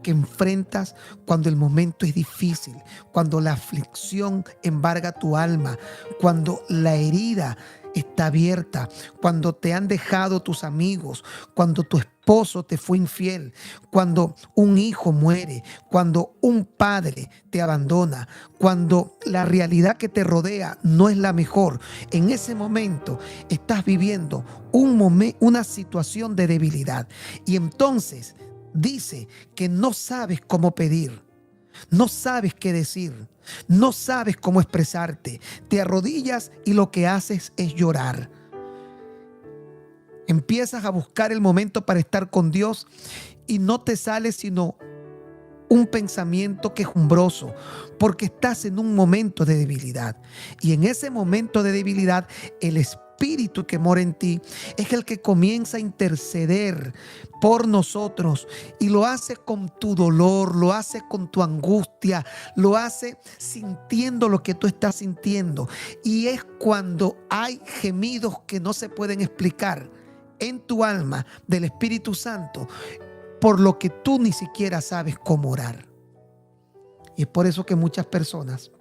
que enfrentas cuando el momento es difícil, cuando la aflicción embarga tu alma, cuando la herida está abierta, cuando te han dejado tus amigos, cuando tu esposo te fue infiel, cuando un hijo muere, cuando un padre te abandona, cuando la realidad que te rodea no es la mejor. En ese momento estás viviendo una situación de debilidad y entonces dice que no sabes cómo pedir, no sabes qué decir, no sabes cómo expresarte. Te arrodillas y lo que haces es llorar. Empiezas a buscar el momento para estar con Dios y no te sale sino un pensamiento quejumbroso, porque estás en un momento de debilidad. Y en ese momento de debilidad, el Espíritu que mora en ti es el que comienza a interceder por nosotros y lo hace con tu dolor, lo hace con tu angustia, lo hace sintiendo lo que tú estás sintiendo. Y es cuando hay gemidos que no se pueden explicar en tu alma del Espíritu Santo, por lo que tú ni siquiera sabes cómo orar. Y es por eso que muchas personas,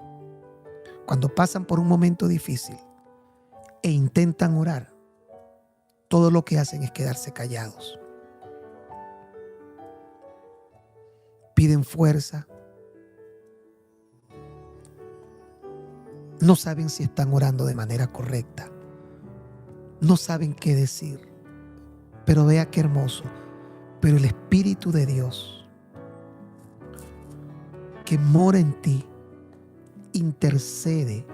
cuando pasan por un momento difícil e intentan orar, todo lo que hacen es quedarse callados. Piden fuerza. No saben si están orando de manera correcta. No saben qué decir. Pero vea qué hermoso. Pero el Espíritu de Dios que mora en ti intercede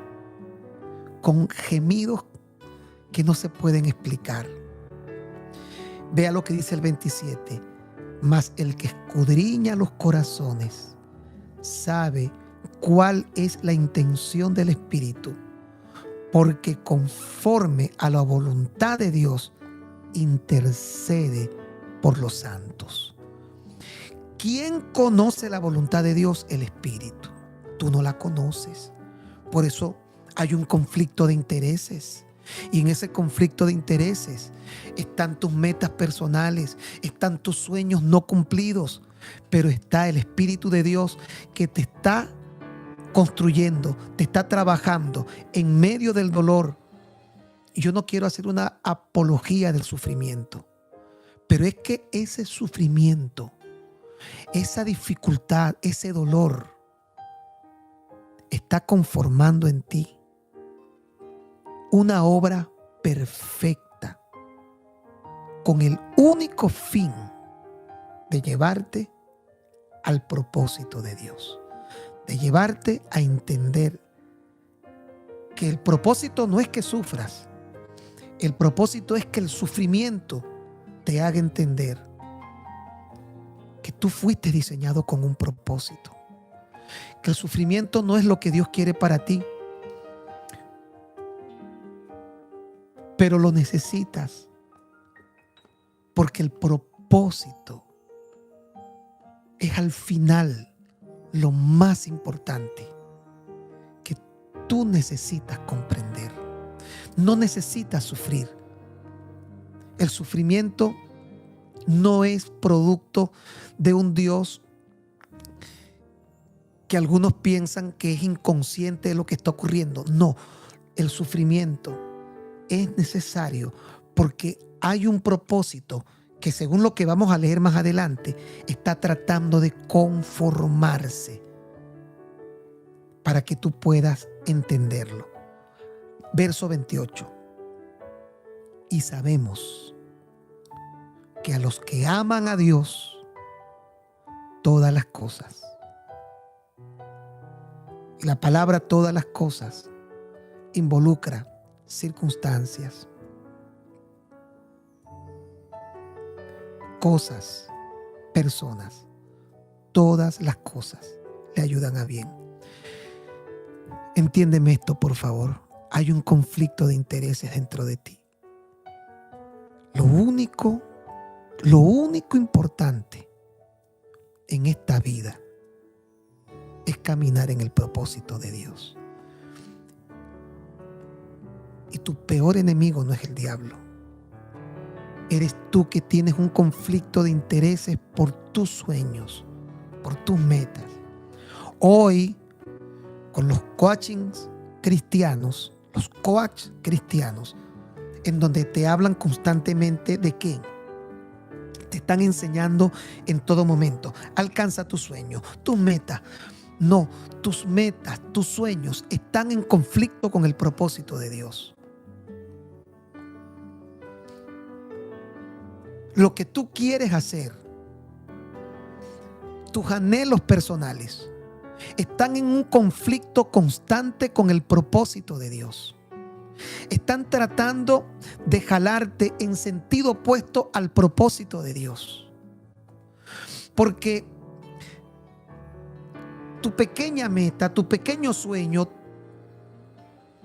con gemidos que no se pueden explicar. Vea lo que dice el 27. Mas el que escudriña los corazones sabe cuál es la intención del Espíritu, porque conforme a la voluntad de Dios intercede por los santos. ¿Quién conoce la voluntad de Dios? El Espíritu. Tú no la conoces. Por eso hay un conflicto de intereses. Y en ese conflicto de intereses están tus metas personales, están tus sueños no cumplidos, pero está el Espíritu de Dios que te está construyendo, te está trabajando en medio del dolor. Y yo no quiero hacer una apología del sufrimiento, pero es que ese sufrimiento, esa dificultad, ese dolor, está conformando en ti una obra perfecta con el único fin de llevarte al propósito de Dios, de llevarte a entender que el propósito no es que sufras, el propósito es que el sufrimiento te haga entender que tú fuiste diseñado con un propósito, que el sufrimiento no es lo que Dios quiere para ti, pero lo necesitas porque el propósito es al final lo más importante que tú necesitas comprender. No necesitas sufrir. El sufrimiento no es producto de un Dios que algunos piensan que es inconsciente de lo que está ocurriendo. No, el sufrimiento es necesario porque hay un propósito que, según lo que vamos a leer más adelante, está tratando de conformarse para que tú puedas entenderlo. Verso 28. Y sabemos que a los que aman a Dios, todas las cosas. Y la palabra todas las cosas involucra circunstancias, cosas, personas. Todas las cosas le ayudan a bien. Entiéndeme esto, por favor. Hay un conflicto de intereses dentro de ti. Lo único importante en esta vida es caminar en el propósito de Dios. Y tu peor enemigo no es el diablo. Eres tú que tienes un conflicto de intereses por tus sueños, por tus metas. Hoy, con los coachings cristianos, los coach cristianos, en donde te hablan constantemente de qué, te están enseñando en todo momento: alcanza tus sueños, tus metas. No, tus metas, tus sueños están en conflicto con el propósito de Dios. Lo que tú quieres hacer, tus anhelos personales, están en un conflicto constante con el propósito de Dios. Están tratando de jalarte en sentido opuesto al propósito de Dios. Porque tu pequeña meta, tu pequeño sueño,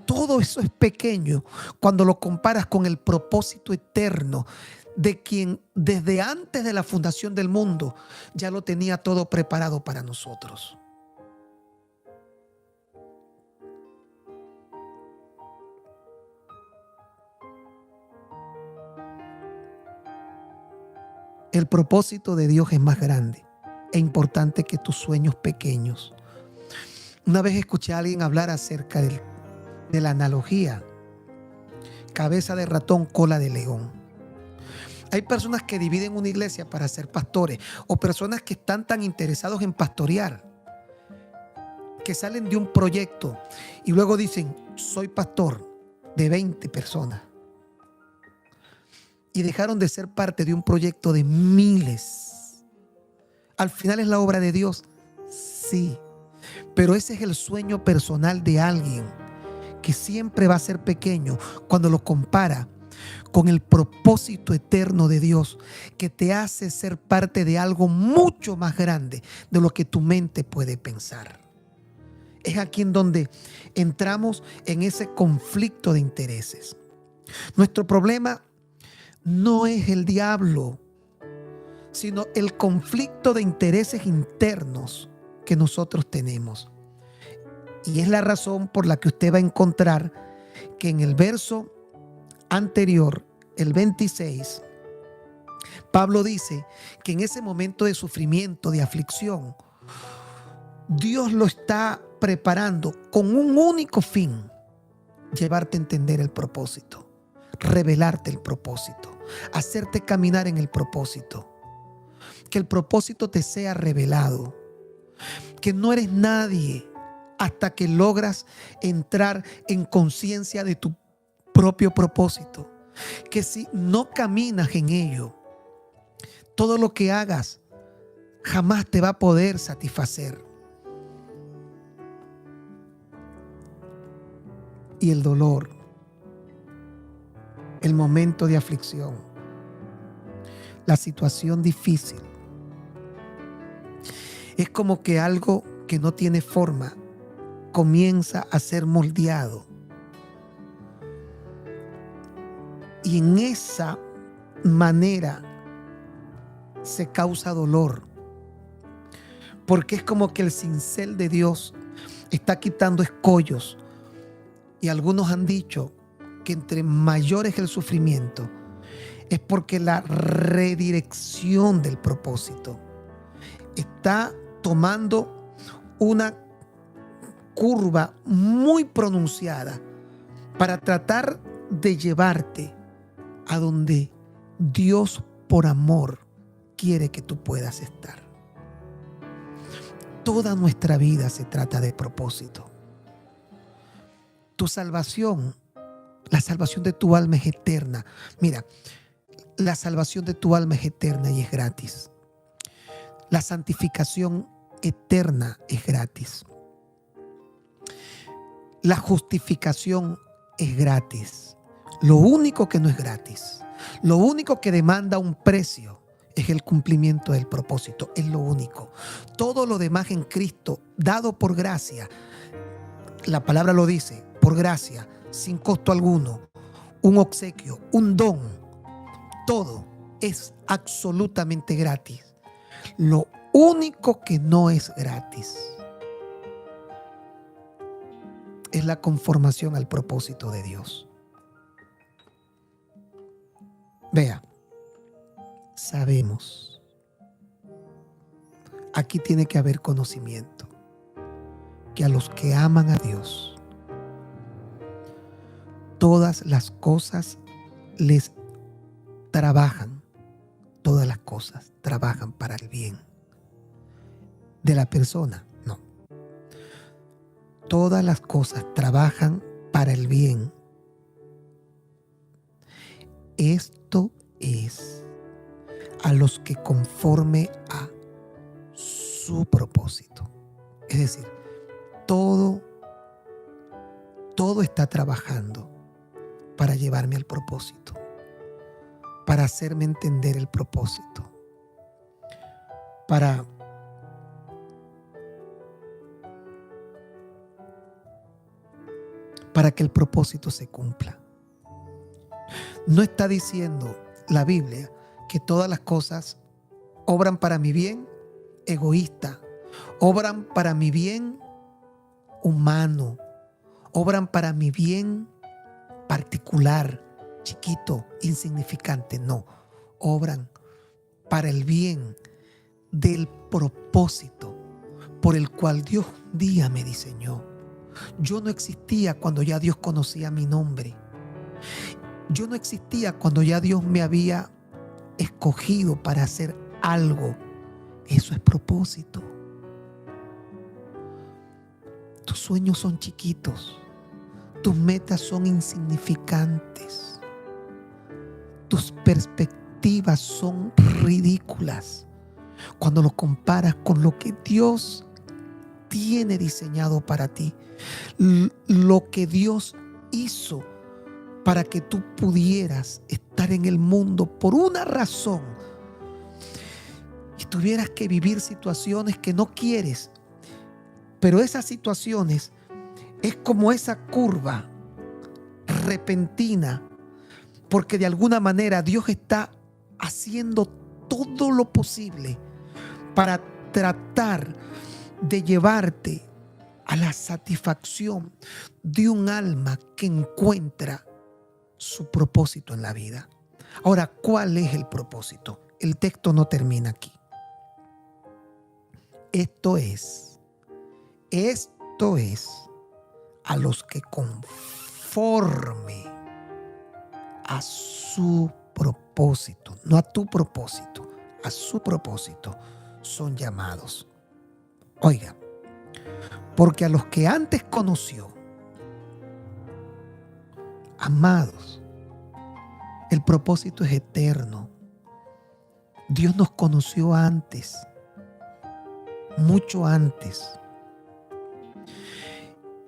todo eso es pequeño cuando lo comparas con el propósito eterno de quien desde antes de la fundación del mundo ya lo tenía todo preparado para nosotros. El propósito de Dios es más grande e importante que tus sueños pequeños. Una vez escuché a alguien hablar acerca de la analogía cabeza de ratón, cola de león. Hay personas que dividen una iglesia para ser pastores, o personas que están tan interesados en pastorear que salen de un proyecto y luego dicen: soy pastor de 20 personas, y dejaron de ser parte de un proyecto de miles. Al final es la obra de Dios, sí, pero ese es el sueño personal de alguien que siempre va a ser pequeño cuando lo compara con el propósito eterno de Dios, que te hace ser parte de algo mucho más grande de lo que tu mente puede pensar. Es aquí en donde entramos en ese conflicto de intereses. Nuestro problema no es el diablo, sino el conflicto de intereses internos que nosotros tenemos. Y es la razón por la que usted va a encontrar que en el verso anterior, el 26, Pablo dice que en ese momento de sufrimiento, de aflicción, Dios lo está preparando con un único fin: llevarte a entender el propósito, revelarte el propósito, hacerte caminar en el propósito, que el propósito te sea revelado, que no eres nadie hasta que logras entrar en conciencia de tu propio propósito. Que si no caminas en ello, todo lo que hagas jamás te va a poder satisfacer. Y el dolor, el momento de aflicción, la situación difícil, es como que algo que no tiene forma comienza a ser moldeado. Y en esa manera se causa dolor. Porque es como que el cincel de Dios está quitando escollos. Y algunos han dicho que entre mayor es el sufrimiento, es porque la redirección del propósito está tomando una curva muy pronunciada para tratar de llevarte a donde Dios por amor quiere que tú puedas estar. Toda nuestra vida se trata de propósito. Tu salvación, la salvación de tu alma es eterna. Mira, la salvación de tu alma es eterna y es gratis. La santificación eterna es gratis. La justificación es gratis. Lo único que no es gratis, lo único que demanda un precio es el cumplimiento del propósito. Es lo único. Todo lo demás en Cristo, dado por gracia, la palabra lo dice, por gracia, sin costo alguno, un obsequio, un don, todo es absolutamente gratis. Lo único que no es gratis es la conformación al propósito de Dios. Vea, sabemos, aquí tiene que haber conocimiento, que a los que aman a Dios, todas las cosas les trabajan, todas las cosas trabajan para el bien de la persona. No, todas las cosas trabajan para el bien. Esto es a los que conforme a su propósito. Es decir, todo está trabajando para llevarme al propósito, para hacerme entender el propósito, para que el propósito se cumpla. No está diciendo la Biblia que todas las cosas obran para mi bien egoísta, obran para mi bien humano, obran para mi bien particular, chiquito, insignificante. No, obran para el bien del propósito por el cual Dios un día me diseñó. Yo no existía cuando ya Dios conocía mi nombre. Yo no existía cuando ya Dios me había escogido para hacer algo. Eso es propósito. Tus sueños son chiquitos. Tus metas son insignificantes. Tus perspectivas son ridículas cuando lo comparas con lo que Dios tiene diseñado para ti. Lo que Dios hizo para que tú pudieras estar en el mundo por una razón y tuvieras que vivir situaciones que no quieres. Pero esas situaciones es como esa curva repentina, porque de alguna manera Dios está haciendo todo lo posible para tratar de llevarte a la satisfacción de un alma que encuentra su propósito en la vida. Ahora, ¿cuál es el propósito? El texto no termina aquí. Esto es a los que conforme a su propósito, no a tu propósito, a su propósito son llamados. Oiga, Porque a los que antes conoció, amados, el propósito es eterno. Dios nos conoció antes, mucho antes.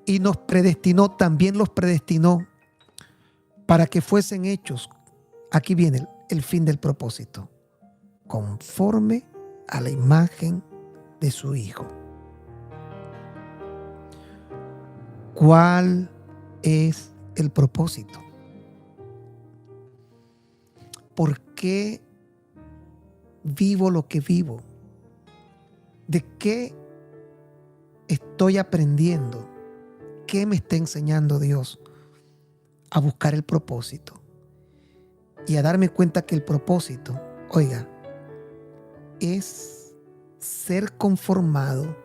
Y nos predestinó, también los predestinó para que fuesen hechos. Aquí viene el fin del propósito. Conforme a la imagen de su Hijo. ¿Cuál es el propósito? ¿Por qué vivo lo que vivo? ¿De qué estoy aprendiendo? ¿Qué me está enseñando Dios? A buscar el propósito y a darme cuenta que el propósito, oiga, es ser conformado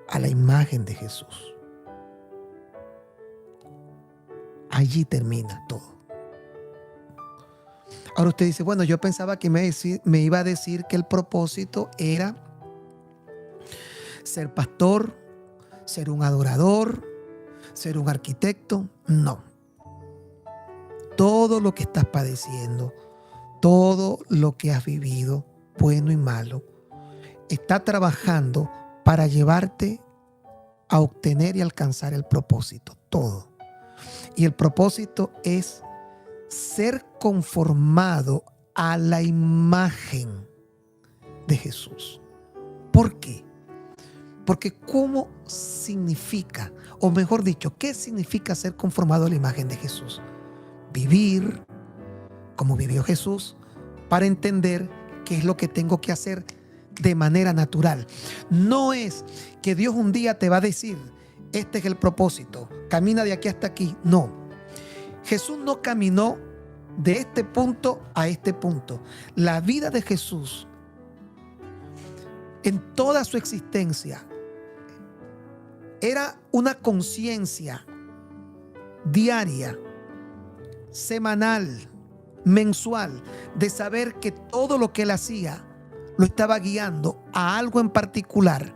a la imagen de Jesús. Allí termina todo. Ahora usted dice, bueno, yo pensaba que me iba a decir que el propósito era ser pastor, ser un adorador, ser un arquitecto. No. Todo lo que estás padeciendo, todo lo que has vivido, bueno y malo, está trabajando para llevarte a obtener y alcanzar el propósito. Todo. Y el propósito es ser conformado a la imagen de Jesús. ¿Por qué? Porque ¿cómo significa, o mejor dicho, qué significa ser conformado a la imagen de Jesús? Vivir como vivió Jesús para entender qué es lo que tengo que hacer de manera natural. No es que Dios un día te va a decir, este es el propósito, camina de aquí hasta aquí. No. Jesús no caminó de este punto a este punto. La vida de Jesús, en toda su existencia, era una conciencia diaria, semanal, mensual, de saber que todo lo que él hacía lo estaba guiando a algo en particular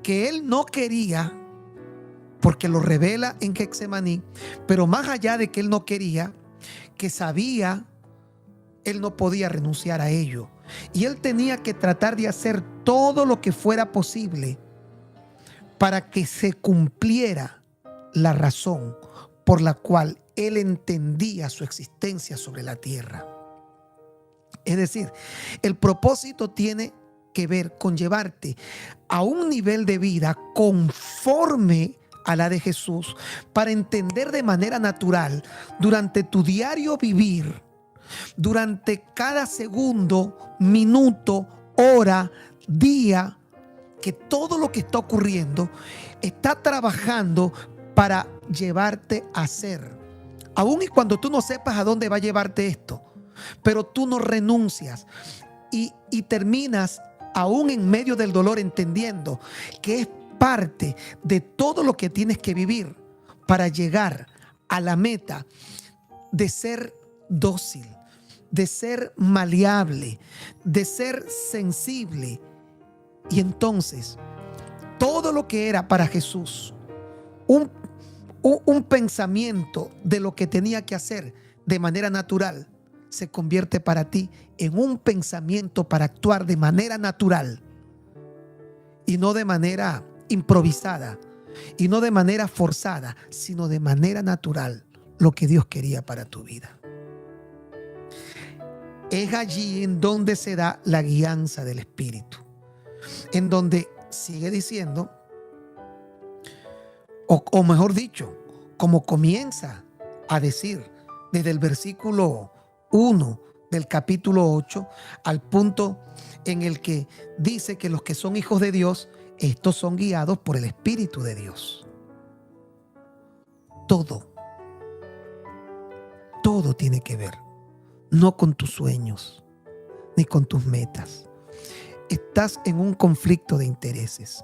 que él no quería, porque lo revela en Getsemaní, pero más allá de que él no quería, que sabía, él no podía renunciar a ello. Y él tenía que tratar de hacer todo lo que fuera posible para que se cumpliera la razón por la cual él entendía su existencia sobre la tierra. Es decir, el propósito tiene que ver con llevarte a un nivel de vida conforme a la de Jesús, para entender de manera natural durante tu diario vivir, durante cada segundo, minuto, hora, día, que todo lo que está ocurriendo está trabajando para llevarte a ser. Aún y cuando tú no sepas a dónde va a llevarte esto, pero tú no renuncias y terminas aún en medio del dolor entendiendo que es parte de todo lo que tienes que vivir para llegar a la meta de ser dócil, de ser maleable, de ser sensible. Y entonces, todo lo que era para Jesús un pensamiento de lo que tenía que hacer de manera natural, se convierte para ti en un pensamiento para actuar de manera natural y no de manera improvisada y no de manera forzada, sino de manera natural, lo que Dios quería para tu vida. Es allí en donde se da la guianza del Espíritu, en donde sigue diciendo, o mejor dicho, como comienza a decir desde el versículo 1 del capítulo 8 al punto en el que dice que los que son hijos de Dios, estos son guiados por el Espíritu de Dios. Todo tiene que ver, no con tus sueños ni con tus metas. Estás en un conflicto de intereses.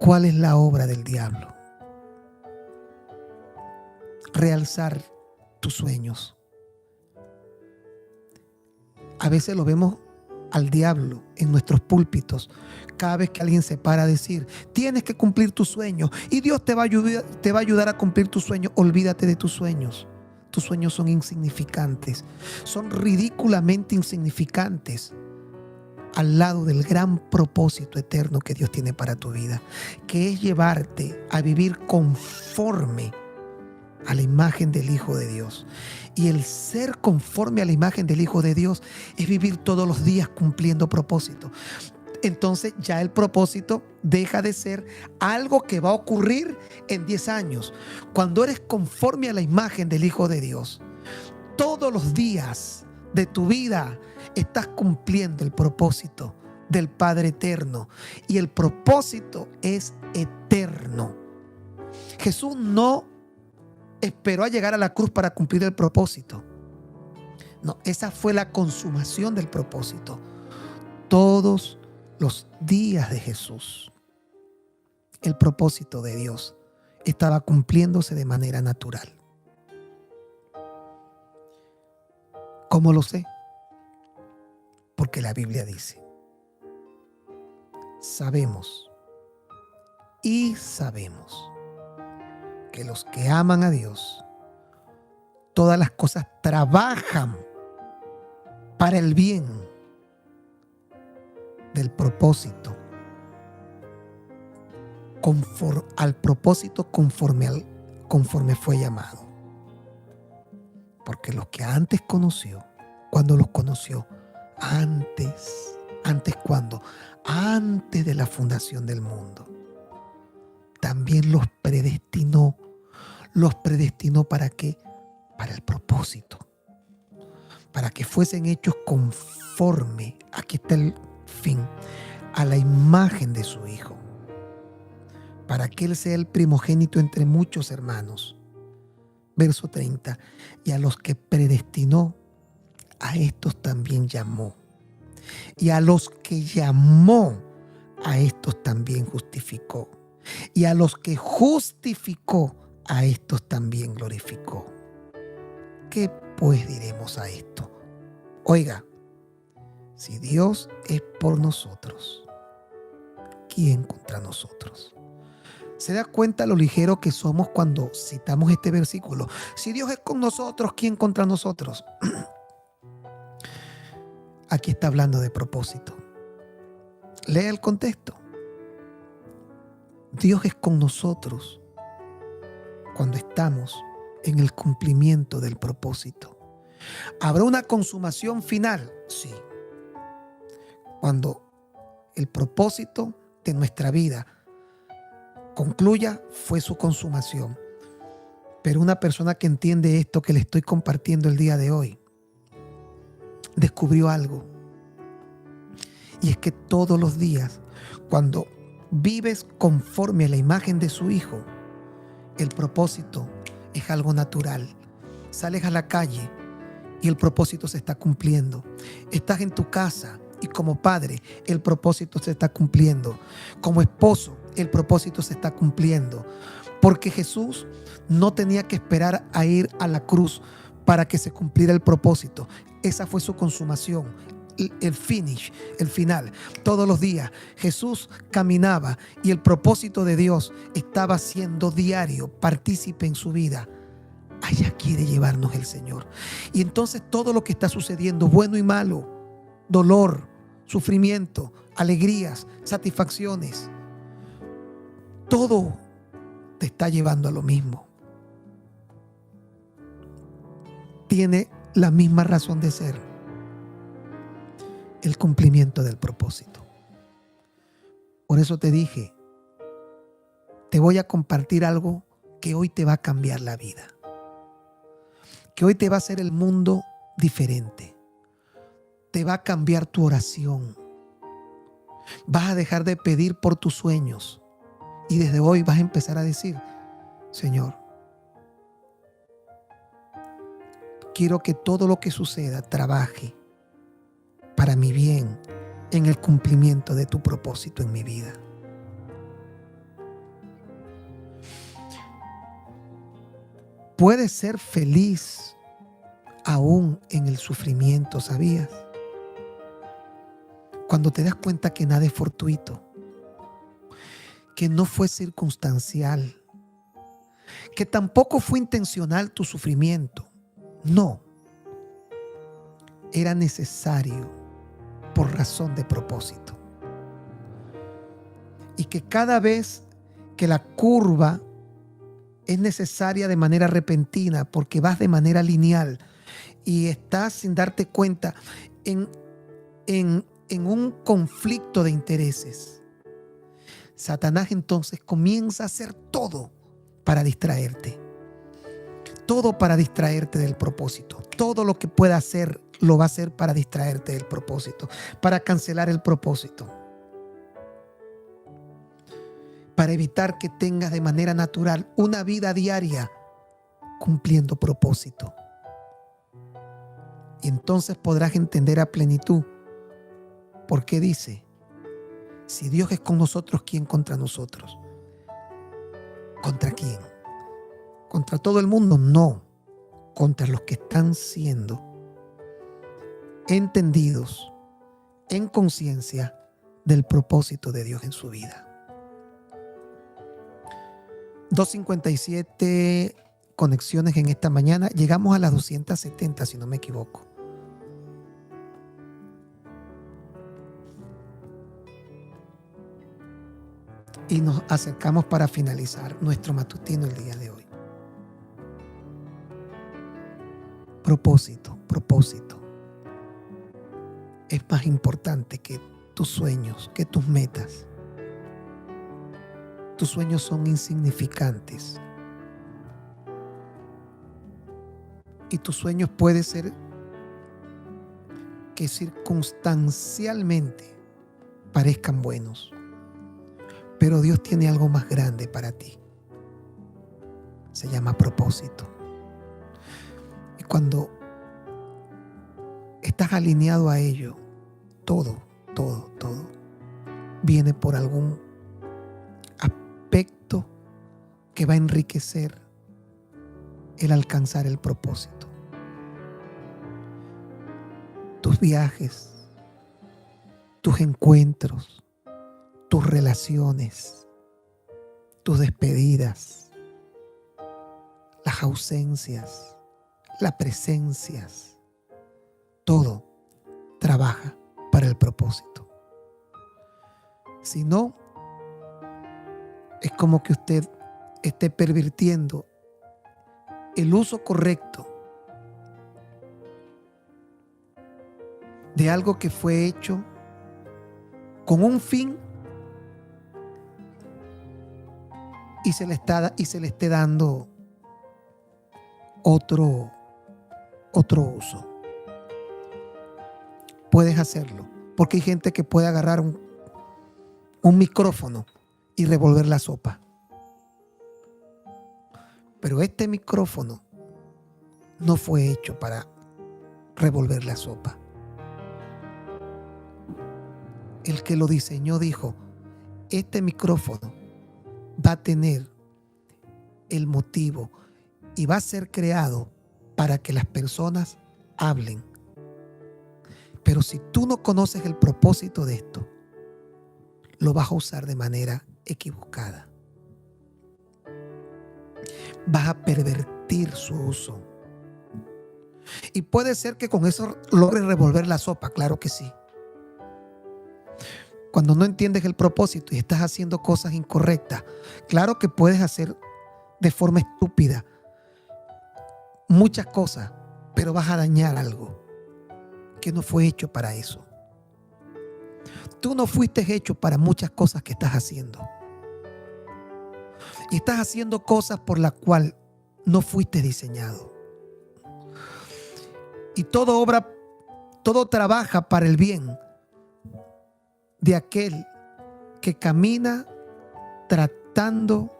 ¿Cuál es la obra del diablo? Realzar tus sueños. A veces lo vemos al diablo en nuestros púlpitos cada vez que alguien se para a decir: tienes que cumplir tus sueños y Dios te va a ayudar a cumplir tus sueños. Olvídate de tus sueños. Tus sueños son insignificantes, son ridículamente insignificantes al lado del gran propósito eterno que Dios tiene para tu vida, que es llevarte a vivir conforme a la imagen del Hijo de Dios. Y el ser conforme a la imagen del Hijo de Dios es vivir todos los días cumpliendo propósitos. Entonces ya el propósito deja de ser algo que va a ocurrir en 10 años. Cuando eres conforme a la imagen del Hijo de Dios, todos los días de tu vida estás cumpliendo el propósito del Padre eterno. Y el propósito es eterno. Jesús no esperó a llegar a la cruz para cumplir el propósito. No, esa fue la consumación del propósito. Todos los días de Jesús, el propósito de Dios estaba cumpliéndose de manera natural. ¿Cómo lo sé? Porque la Biblia dice: sabemos que los que aman a Dios, todas las cosas trabajan para el bien del propósito, al propósito conforme fue llamado. Porque los que antes conoció, cuando los conoció, antes ¿cuándo? Antes de la fundación del mundo, también los predestinó. ¿Los predestinó para qué? Para el propósito, para que fuesen hechos conforme, aquí está el fin, a la imagen de su Hijo, para que Él sea el primogénito entre muchos hermanos. Verso 30, y a los que predestinó, a estos también llamó. Y a los que llamó, a estos también justificó. Y a los que justificó, a estos también glorificó. ¿Qué pues diremos a esto? Oiga, si Dios es por nosotros, ¿quién contra nosotros? ¿Se da cuenta lo ligero que somos cuando citamos este versículo? Si Dios es con nosotros, ¿quién contra nosotros? Aquí está hablando de propósito. Lea el contexto. Dios es con nosotros cuando estamos en el cumplimiento del propósito. ¿Habrá una consumación final? Sí. Cuando el propósito de nuestra vida concluya, fue su consumación. Pero una persona que entiende esto que le estoy compartiendo el día de hoy, descubrió algo. Y es que todos los días, cuando vives conforme a la imagen de su Hijo, el propósito es algo natural. Sales a la calle y el propósito se está cumpliendo. Estás en tu casa y como padre, el propósito se está cumpliendo. Como esposo, el propósito se está cumpliendo. Porque Jesús no tenía que esperar a ir a la cruz para que se cumpliera el propósito. Esa fue su consumación, el finish, el final. Todos los días Jesús caminaba y el propósito de Dios estaba siendo diario, partícipe en su vida. Allá quiere llevarnos el Señor. Y entonces todo lo que está sucediendo, bueno y malo, dolor, sufrimiento, alegrías, satisfacciones, todo te está llevando a lo mismo. Tiene la misma razón de ser: el cumplimiento del propósito. Por eso te dije, te voy a compartir algo que hoy te va a cambiar la vida, que hoy te va a hacer el mundo diferente, te va a cambiar tu oración, vas a dejar de pedir por tus sueños y desde hoy vas a empezar a decir: Señor, quiero que todo lo que suceda trabaje para mi bien en el cumplimiento de tu propósito en mi vida. Puedes ser feliz aún en el sufrimiento, ¿sabías? Cuando te das cuenta que nada es fortuito, que no fue circunstancial, que tampoco fue intencional tu sufrimiento. No, era necesario por razón de propósito. Y que cada vez que la curva es necesaria de manera repentina, porque vas de manera lineal y estás sin darte cuenta en un conflicto de intereses, Satanás entonces comienza a hacer todo para distraerte. Todo para distraerte del propósito. Todo lo que pueda hacer lo va a hacer para distraerte del propósito, para cancelar el propósito, para evitar que tengas de manera natural una vida diaria cumpliendo propósito. Y entonces podrás entender a plenitud por qué dice: si Dios es con nosotros, ¿quién contra nosotros? ¿Contra quién? ¿Contra todo el mundo? No. Contra los que están siendo entendidos en conciencia del propósito de Dios en su vida. 257 conexiones en esta mañana. Llegamos a las 270, si no me equivoco. Y nos acercamos para finalizar nuestro matutino el día de hoy. Propósito, propósito. Es más importante que tus sueños, que tus metas. Tus sueños son insignificantes. Y tus sueños puede ser que circunstancialmente parezcan buenos. Pero Dios tiene algo más grande para ti. Se llama propósito. Y cuando estás alineado a ello, todo viene por algún aspecto que va a enriquecer el alcanzar el propósito. Tus viajes, tus encuentros, tus relaciones, tus despedidas, las ausencias, las presencias, todo trabaja para el propósito. Si no, es como que usted esté pervirtiendo el uso correcto de algo que fue hecho con un fin y se le esté dando otro uso. Puedes hacerlo, porque hay gente que puede agarrar un micrófono y revolver la sopa. Pero este micrófono no fue hecho para revolver la sopa. El que lo diseñó dijo: este micrófono va a tener el motivo y va a ser creado para que las personas hablen. Pero si tú no conoces el propósito de esto, lo vas a usar de manera equivocada. Vas a pervertir su uso. Y puede ser que con eso logres revolver la sopa, claro que sí. Cuando no entiendes el propósito y estás haciendo cosas incorrectas, claro que puedes hacer de forma estúpida muchas cosas, pero vas a dañar algo que no fue hecho para eso. Tú no fuiste hecho para muchas cosas que estás haciendo. Y estás haciendo cosas por las cuales no fuiste diseñado. Y todo trabaja para el bien de aquel que camina tratando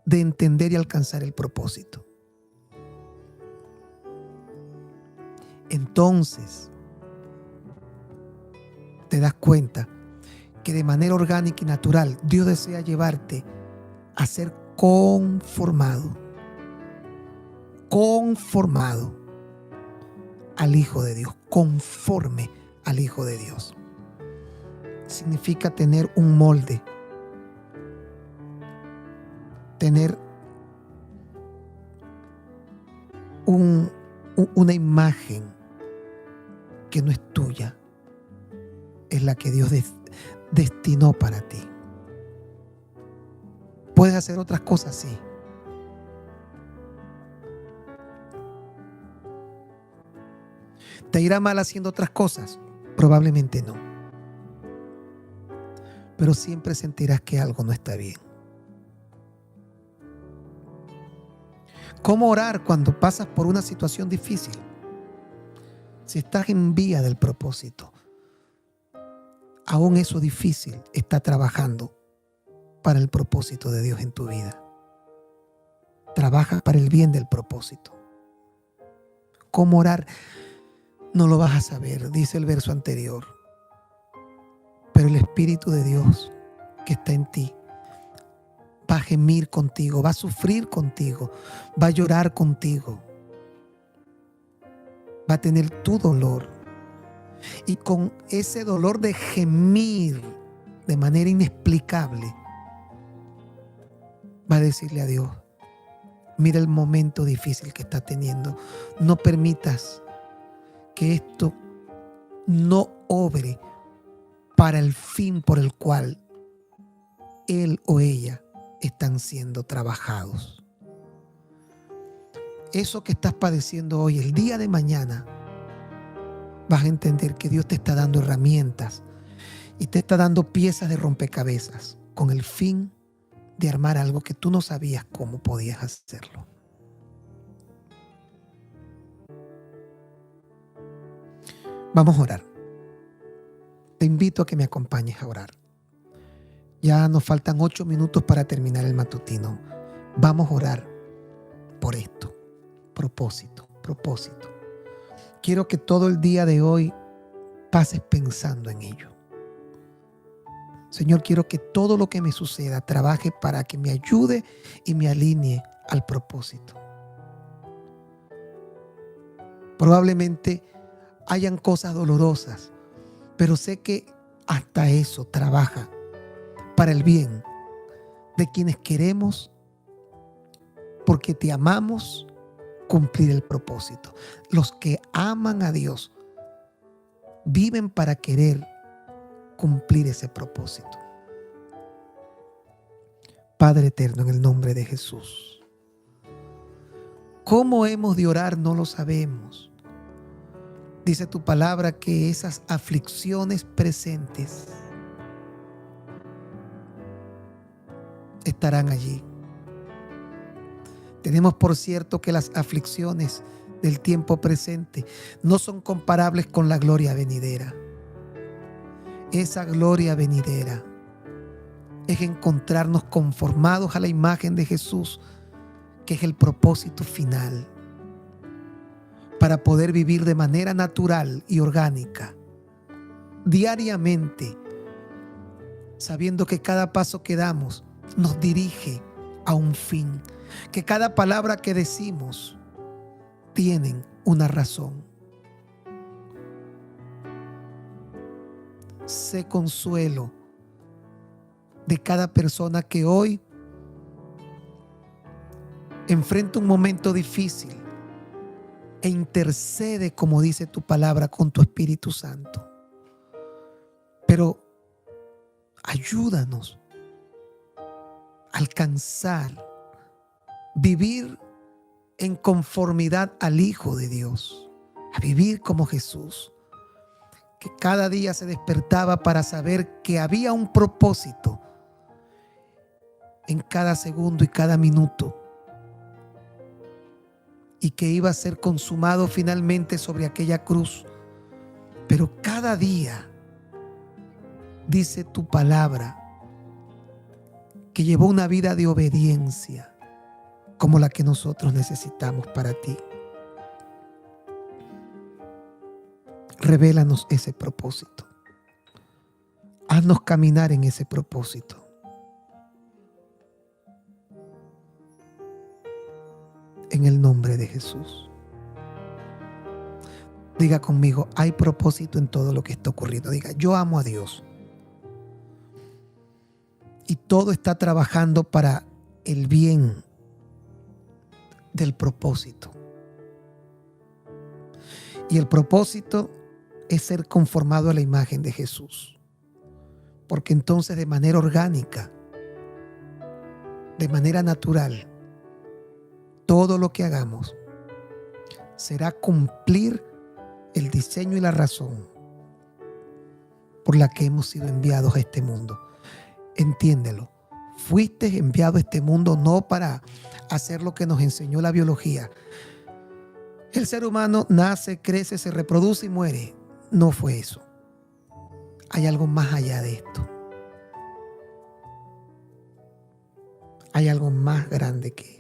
de entender y alcanzar el propósito. Entonces, te das cuenta que de manera orgánica y natural Dios desea llevarte a ser conformado al Hijo de Dios, conforme al Hijo de Dios. significa tener un molde, tener una imagen que no es tuya, es la que Dios destinó para ti. ¿Puedes hacer otras cosas? Sí. ¿Te irá mal haciendo otras cosas? Probablemente no. Pero siempre sentirás que algo no está bien. ¿Cómo orar cuando pasas por una situación difícil? Si estás en vía del propósito, aún eso difícil está trabajando para el propósito de Dios en tu vida. Trabaja para el bien del propósito. ¿Cómo orar? No lo vas a saber, dice el verso anterior. Pero el Espíritu de Dios que está en ti va a gemir contigo, va a sufrir contigo, va a llorar contigo, va a tener tu dolor. Y con ese dolor de gemir de manera inexplicable, va a decirle a Dios: mira el momento difícil que está teniendo. No permitas que esto no obre para el fin por el cual él o ella están siendo trabajados. Eso que estás padeciendo hoy, el día de mañana, vas a entender que Dios te está dando herramientas y te está dando piezas de rompecabezas con el fin de armar algo que tú no sabías cómo podías hacerlo. Vamos a orar. Te invito a que me acompañes a orar. Ya nos faltan 8 minutos para terminar el matutino. Vamos a orar por esto. Propósito. Quiero que todo el día de hoy pases pensando en ello. Señor, quiero que todo lo que me suceda trabaje para que me ayude y me alinee al propósito. Probablemente hayan cosas dolorosas, pero sé que hasta eso trabaja para el bien de quienes queremos, porque te amamos, cumplir el propósito. Los que aman a Dios viven para querer cumplir ese propósito. Padre eterno, en el nombre de Jesús, ¿cómo hemos de orar? No lo sabemos. Dice tu palabra que esas aflicciones presentes estarán allí. Tenemos por cierto que las aflicciones del tiempo presente no son comparables con la gloria venidera. Esa gloria venidera es encontrarnos conformados a la imagen de Jesús, que es el propósito final, para poder vivir de manera natural y orgánica, diariamente, sabiendo que cada paso que damos nos dirige a un fin, que cada palabra que decimos tienen una razón. Sé consuelo de cada persona que hoy enfrenta un momento difícil e intercede, como dice tu palabra, con tu Espíritu Santo. Pero ayúdanos a alcanzar, vivir en conformidad al Hijo de Dios, a vivir como Jesús, que cada día se despertaba para saber que había un propósito en cada segundo y cada minuto, y que iba a ser consumado finalmente sobre aquella cruz. Pero cada día, dice tu palabra, que llevó una vida de obediencia como la que nosotros necesitamos para ti. Revélanos ese propósito. Haznos caminar en ese propósito. En el nombre de Jesús. Diga conmigo: hay propósito en todo lo que está ocurriendo. Diga: yo amo a Dios todo está trabajando para el bien del propósito. Y el propósito es ser conformado a la imagen de Jesús. Porque entonces de manera orgánica, de manera natural, todo lo que hagamos será cumplir el diseño y la razón por la que hemos sido enviados a este mundo. Entiéndelo. Fuiste enviado a este mundo no para hacer lo que nos enseñó la biología. El ser humano nace, crece, se reproduce y muere. No fue eso. Hay algo más allá de esto. Hay algo más grande que